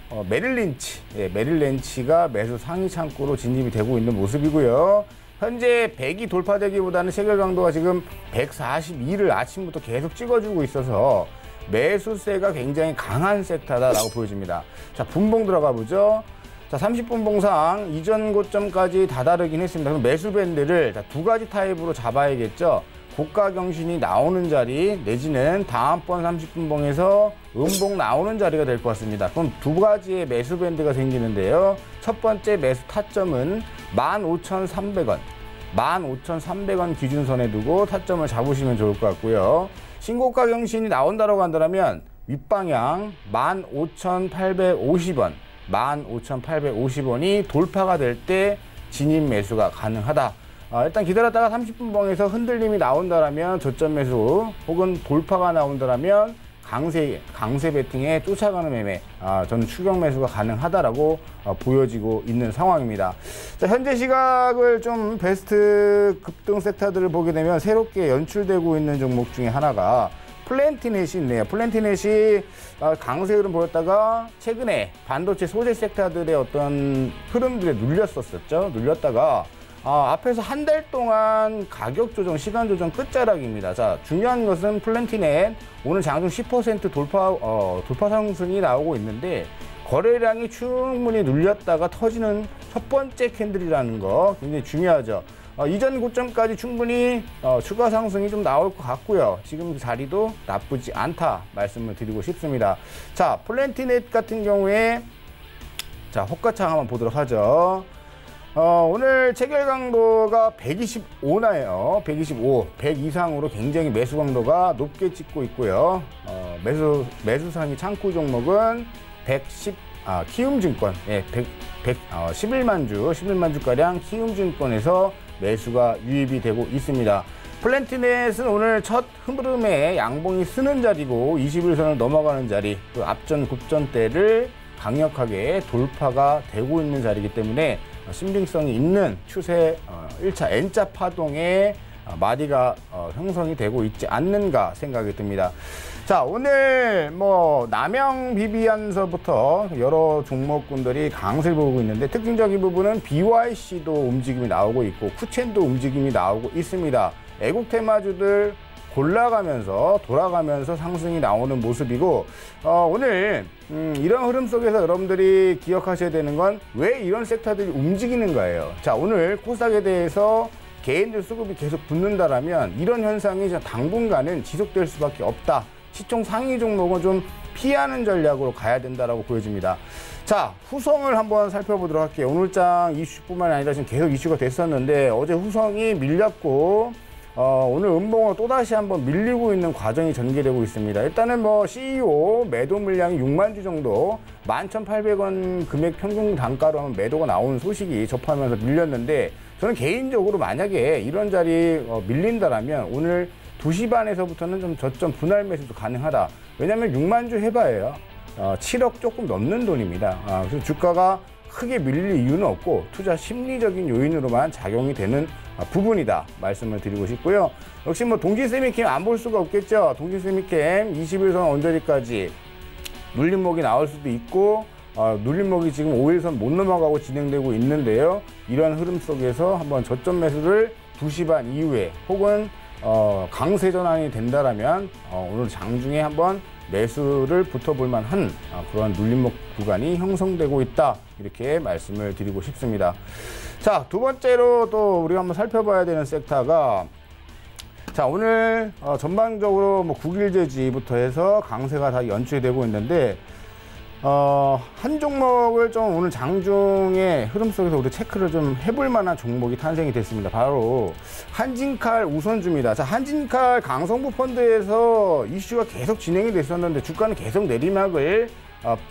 메릴린치가 매수 상위 창구로 진입이 되고 있는 모습이고요. 현재 100이 돌파되기보다는 체결 강도가 지금 142를 아침부터 계속 찍어주고 있어서 매수세가 굉장히 강한 섹터다라고 보여집니다. 자, 분봉 들어가 보죠. 자, 30분봉상 이전 고점까지 다다르긴 했습니다. 그럼 매수 밴드를 두 가지 타입으로 잡아야겠죠. 고가 경신이 나오는 자리 내지는 다음번 30분봉에서 음봉 나오는 자리가 될 것 같습니다. 그럼 두 가지의 매수 밴드가 생기는데요. 첫 번째 매수 타점은 15,300원. 15,300원 기준선에 두고 타점을 잡으시면 좋을 것 같고요. 신고가 경신이 나온다고 한다면 윗방향 15,850원. 15,850원이 돌파가 될 때 진입 매수가 가능하다. 일단 기다렸다가 30분봉에서 흔들림이 나온다면 저점 매수 혹은 돌파가 나온다면 강세 베팅에 쫓아가는 매매, 저는 추격 매수가 가능하다라고 보여지고 있는 상황입니다. 자, 현재 시각을 좀 베스트 급등 섹터들을 보게 되면 새롭게 연출되고 있는 종목 중에 하나가 플랜티넷이 있네요. 플랜티넷이 강세 흐름 보였다가 최근에 반도체 소재 섹터들의 어떤 흐름들에 눌렸다가 앞에서 한 달 동안 가격 조정, 시간 조정 끝자락입니다. 자, 중요한 것은 플랜티넷 오늘 장중 10% 돌파 상승이 나오고 있는데 거래량이 충분히 눌렸다가 터지는 첫 번째 캔들이라는 거 굉장히 중요하죠. 이전 고점까지 충분히 추가 상승이 좀 나올 것 같고요. 지금 자리도 나쁘지 않다 말씀을 드리고 싶습니다. 자, 플랜티넷 같은 경우에 자, 호가창 한번 보도록 하죠. 오늘 체결 강도가 125나요. 125, 100 이상으로 굉장히 매수 강도가 높게 찍고 있고요. 매수상위 창구 종목은 110, 키움증권, 예, 11만 주가량 키움증권에서 매수가 유입이 되고 있습니다. 플랜티넷은 오늘 첫 흐름에 양봉이 쓰는 자리고 21선을 넘어가는 자리, 그 앞전 굽전대를 강력하게 돌파가 되고 있는 자리이기 때문에 신빙성이 있는 추세 1차 N자 파동의 마디가 형성이 되고 있지 않는가 생각이 듭니다. 자, 오늘 뭐 남영 비비안서부터 여러 종목군들이 강세를 보이고 있는데 특징적인 부분은 BYC도 움직임이 나오고 있고 쿠첸도 움직임이 나오고 있습니다. 애국 테마주들 골라가면서 돌아가면서 상승이 나오는 모습이고 오늘 이런 흐름 속에서 여러분들이 기억하셔야 되는 건 왜 이런 섹터들이 움직이는 거예요. 자, 오늘 코스닥에 대해서 개인들 수급이 계속 붙는다라면 이런 현상이 당분간은 지속될 수밖에 없다. 시총 상위 종목은 좀 피하는 전략으로 가야 된다라고 보여집니다. 자, 후성을 한번 살펴보도록 할게요. 오늘장 이슈뿐만 아니라 지금 계속 이슈가 됐었는데 어제 후성이 밀렸고 오늘 음봉으로 또다시 한번 밀리고 있는 과정이 전개되고 있습니다. 일단은 뭐 CEO 매도 물량이 6만 주 정도 11,800원 금액 평균 단가로 하면 매도가 나온 소식이 접하면서 밀렸는데 저는 개인적으로 만약에 이런 자리 밀린다라면 오늘 2시 반에서부터는 좀 저점 분할 매수도 가능하다. 왜냐하면 6만 주 해봐야 7억 조금 넘는 돈입니다. 그래서 주가가 크게 밀릴 이유는 없고 투자 심리적인 요인으로만 작용이 되는 부분이다 말씀을 드리고 싶고요. 역시 뭐 동진세미캠 안 볼 수가 없겠죠. 동진세미캠 21선 언저리까지 눌림목이 나올 수도 있고 눌림목이 지금 5일선 못 넘어가고 진행되고 있는데요. 이런 흐름 속에서 한번 저점 매수를 2시 반 이후에 혹은 강세 전환이 된다라면 오늘 장중에 한번 매수를 붙어볼 만한 그런 눌림목 구간이 형성되고 있다 이렇게 말씀을 드리고 싶습니다. 자, 두 번째로 또 우리가 한번 살펴봐야 되는 섹터가 자, 오늘 전반적으로 뭐 국일제지부터 해서 강세가 다 연출되고 있는데 한 종목을 좀 오늘 장중에 흐름 속에서 우리 체크를 좀 해볼 만한 종목이 탄생이 됐습니다. 바로 한진칼 우선주입니다. 자, 한진칼 강성부 펀드에서 이슈가 계속 진행이 됐었는데 주가는 계속 내리막을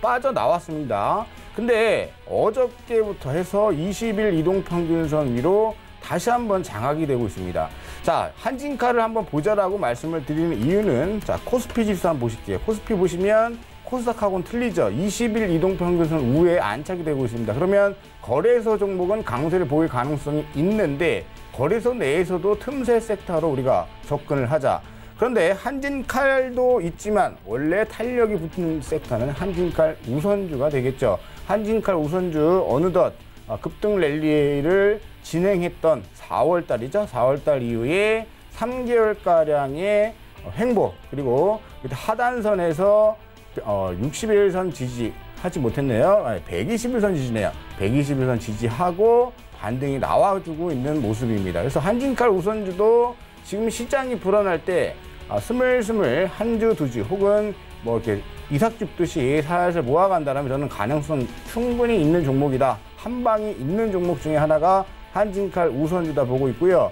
빠져나왔습니다. 근데 어저께부터 해서 20일 이동평균선 위로 다시 한번 장악이 되고 있습니다. 자, 한진칼을 한번 보자라고 말씀을 드리는 이유는 자, 코스피 지수 한번 보실게요. 코스피 보시면 코스닥하고는 틀리죠. 20일 이동평균선 우회에 안착이 되고 있습니다. 그러면 거래소 종목은 강세를 보일 가능성이 있는데 거래소 내에서도 틈새 섹터로 우리가 접근을 하자. 그런데 한진칼도 있지만 원래 탄력이 붙는 섹터는 한진칼 우선주가 되겠죠. 한진칼 우선주 어느덧 급등 랠리를 진행했던 4월달이죠. 4월달 이후에 3개월가량의 횡보 그리고 하단선에서 60일선 지지하지 못했네요. 121선 지지네요. 121선 지지하고 반등이 나와주고 있는 모습입니다. 그래서 한진칼 우선주도 지금 시장이 불안할 때 스물스물 한 주, 두 주 혹은 뭐 이렇게 이삭 줍듯이 살살 모아간다면 저는 가능성 충분히 있는 종목이다. 한 방이 있는 종목 중에 하나가 한진칼 우선주다 보고 있고요.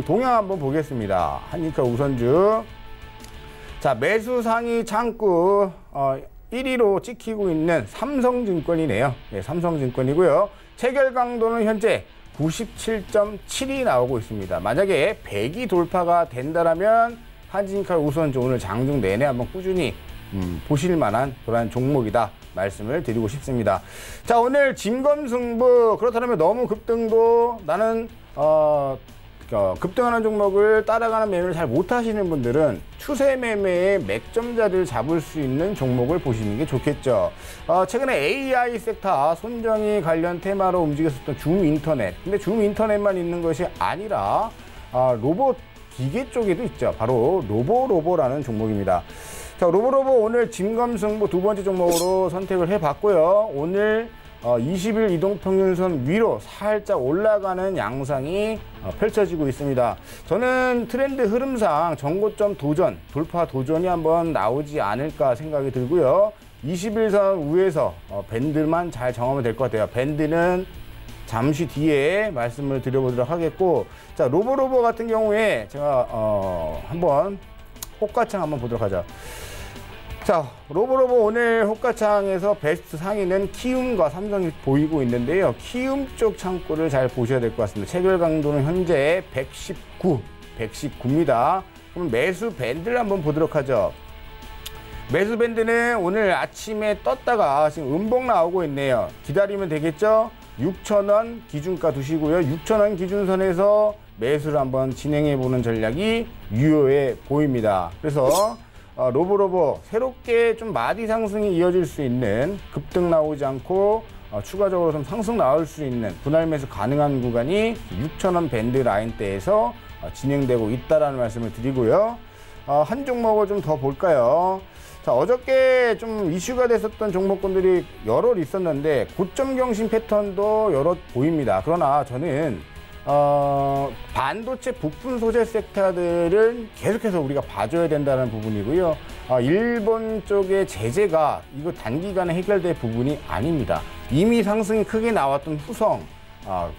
동향 한번 보겠습니다. 한진칼 우선주. 자, 매수 상위 창구 1위로 찍히고 있는 삼성증권이네요. 네, 삼성증권이고요. 체결 강도는 현재 97.7이 나오고 있습니다. 만약에 100이 돌파가 된다라면 한진칼 우선주 오늘 장중 내내 한번 꾸준히 보실 만한 그런 종목이다 말씀을 드리고 싶습니다. 자, 오늘 진검승부 그렇다면 너무 급등도 나는 급등하는 종목을 따라가는 매매를 잘 못하시는 분들은 추세 매매의 맥점자를 잡을 수 있는 종목을 보시는 게 좋겠죠. 최근에 AI 섹터 손정의 관련 테마로 움직였었던 줌인터넷. 근데 줌인터넷만 있는 것이 아니라 로봇 기계 쪽에도 있죠. 바로 로보라는 종목입니다. 자, 로보로보 오늘 진검승부 두 번째 종목으로 선택을 해봤고요. 오늘 20일 이동평균선 위로 살짝 올라가는 양상이 펼쳐지고 있습니다. 저는 트렌드 흐름상 전고점 도전, 돌파 도전이 한번 나오지 않을까 생각이 들고요. 21선 위에서 밴드만 잘 정하면 될 것 같아요. 밴드는 잠시 뒤에 말씀을 드려보도록 하겠고, 자, 로보로보 같은 경우에 제가 한번 호가창 한번 보도록 하죠. 자, 로보로보 오늘 호가창에서 베스트 상위는 키움과 삼성이 보이고 있는데요. 키움 쪽 창구를 잘 보셔야 될 것 같습니다. 체결 강도는 현재 119입니다. 그럼 매수 밴드를 한번 보도록 하죠. 매수 밴드는 오늘 아침에 떴다가 지금 음봉 나오고 있네요. 기다리면 되겠죠? 6,000원 기준가 두시고요. 6,000원 기준선에서 매수를 한번 진행해 보는 전략이 유효해 보입니다. 그래서 로보로보 새롭게 좀 마디 상승이 이어질 수 있는, 급등 나오지 않고 추가적으로 좀 상승 나올 수 있는 분할 매수 가능한 구간이 6,000원 밴드 라인대에서 진행되고 있다라는 말씀을 드리고요. 한 종목을 좀 더 볼까요? 자, 어저께 좀 이슈가 됐었던 종목군들이 여럿 있었는데 고점 경신 패턴도 여럿 보입니다. 그러나 저는 반도체 부품 소재 섹터들은 계속해서 우리가 봐줘야 된다는 부분이고요. 일본 쪽의 제재가 이거 단기간에 해결될 부분이 아닙니다. 이미 상승이 크게 나왔던 후성,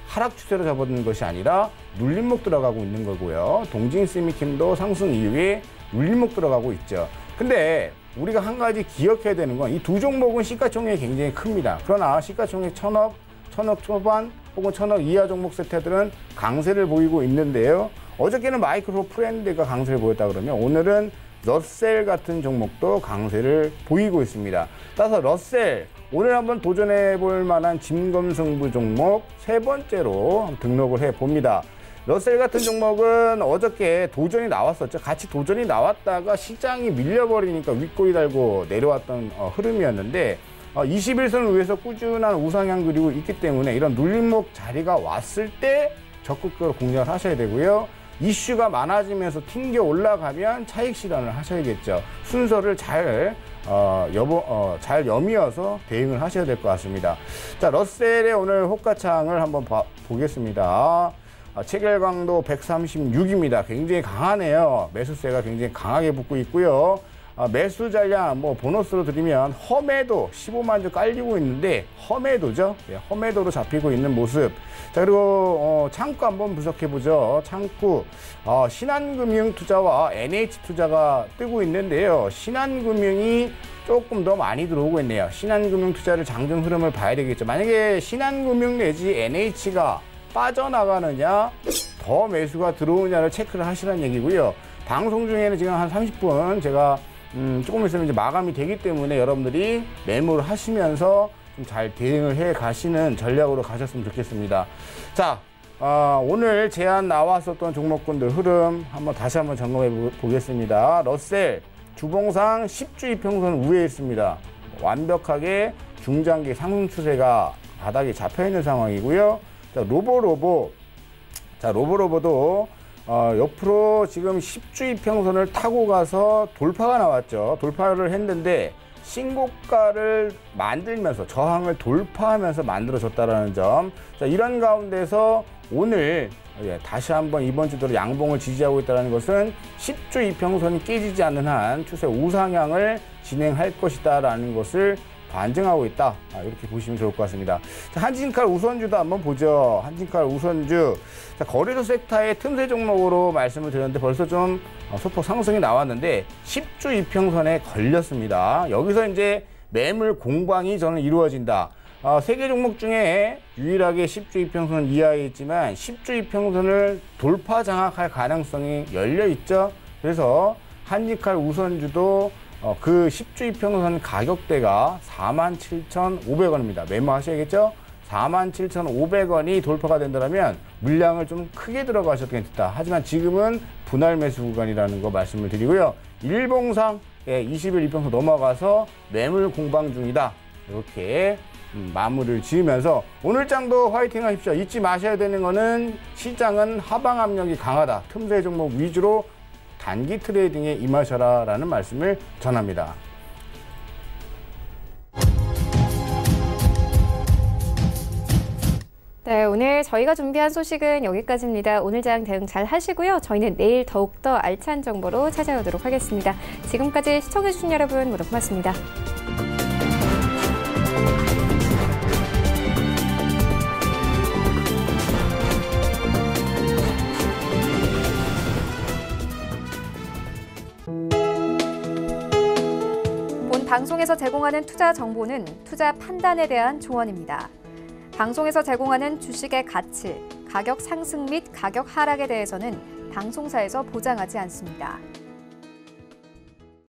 하락 추세로 접어드는 것이 아니라 눌림목 들어가고 있는 거고요. 동진 세미캠도 상승 이후에 눌림목 들어가고 있죠. 근데 우리가 한 가지 기억해야 되는 건 이 두 종목은 시가총액이 굉장히 큽니다. 그러나 시가총액 1,000억, 1,000억 초반 혹은 1,000억 이하 종목 섹터들은 강세를 보이고 있는데요. 어저께는 마이크로 프렌드가 강세를 보였다 그러면 오늘은 러셀 같은 종목도 강세를 보이고 있습니다. 따라서 러셀 오늘 한번 도전해 볼 만한 진검승부 종목 세 번째로 등록을 해 봅니다. 러셀 같은 종목은 어저께 도전이 나왔었죠. 같이 도전이 나왔다가 시장이 밀려버리니까 윗꼬리 달고 내려왔던 흐름이었는데 21선 위에서 꾸준한 우상향 그리고 있기 때문에 이런 눌림목 자리가 왔을 때 적극적으로 공략을 하셔야 되고요. 이슈가 많아지면서 튕겨 올라가면 차익 실현을 하셔야겠죠. 순서를 잘 여미어서 대응을 하셔야 될 것 같습니다. 자, 러셀의 오늘 호가창을 한번 보겠습니다. 체결 강도 136입니다. 굉장히 강하네요. 매수세가 굉장히 강하게 붙고 있고요. 매수 잔량 보너스로 드리면 험해도 15만 주 깔리고 있는데 험해도죠. 네, 험해도로 잡히고 있는 모습. 자, 그리고 창구 한번 분석해 보죠. 창구 신한금융투자와 NH투자가 뜨고 있는데요. 신한금융이 조금 더 많이 들어오고 있네요. 신한금융투자를 장중 흐름을 봐야 되겠죠. 만약에 신한금융 내지 NH가 빠져나가느냐 더 매수가 들어오느냐를 체크를 하시라는 얘기고요. 방송 중에는 지금 한 30분 제가 조금 있으면 이제 마감이 되기 때문에 여러분들이 메모를 하시면서 좀 잘 대응을 해 가시는 전략으로 가셨으면 좋겠습니다. 자, 오늘 제안 나왔었던 종목군들 흐름 다시 한번 점검해 보겠습니다. 러셀 주봉상 10주 이평선 위에 있습니다. 완벽하게 중장기 상승 추세가 바닥에 잡혀 있는 상황이고요. 자, 로보로보도 옆으로 지금 10주 이평선을 타고 가서 돌파가 나왔죠. 돌파를 했는데 신고가를 만들면서 저항을 돌파하면서 만들어졌다는 점. 자, 이런 가운데서 오늘 다시 한번 이번 주도로 양봉을 지지하고 있다는 것은 10주 이평선이 깨지지 않는 한 추세 우상향을 진행할 것이다라는 것을 반증하고 있다. 이렇게 보시면 좋을 것 같습니다. 자, 한진칼 우선주도 한번 보죠. 한진칼 우선주. 자, 거래소 섹터의 틈새 종목으로 말씀을 드렸는데 벌써 좀 소폭 상승이 나왔는데 10주 이평선에 걸렸습니다. 여기서 이제 매물 공방이 저는 이루어진다. 세 개 종목 중에 유일하게 10주 이평선 이하에 있지만 10주 이평선을 돌파 장악할 가능성이 열려 있죠. 그래서 한진칼 우선주도 그 10주 이평선 가격대가 47,500원입니다. 메모하셔야겠죠? 47,500원이 돌파가 된다면 물량을 좀 크게 들어가셔야겠다. 하지만 지금은 분할 매수 구간이라는 거 말씀을 드리고요. 일봉상 20일 이평선 넘어가서 매물 공방 중이다. 이렇게 마무리를 지으면서 오늘 장도 화이팅 하십시오. 잊지 마셔야 되는 거는 시장은 하방 압력이 강하다. 틈새 종목 위주로 단기 트레이딩에 임하셔라 라는 말씀을 전합니다. 네, 오늘 저희가 준비한 소식은 여기까지입니다. 오늘 장 대응 잘 하시고요. 저희는 내일 더욱더 알찬 정보로 찾아오도록 하겠습니다. 지금까지 시청해주신 여러분 모두 고맙습니다. 본 방송에서 제공하는 투자 정보는 투자 판단에 대한 조언입니다. 방송에서 제공하는 주식의 가치, 가격 상승 및 가격 하락에 대해서는 방송사에서 보장하지 않습니다.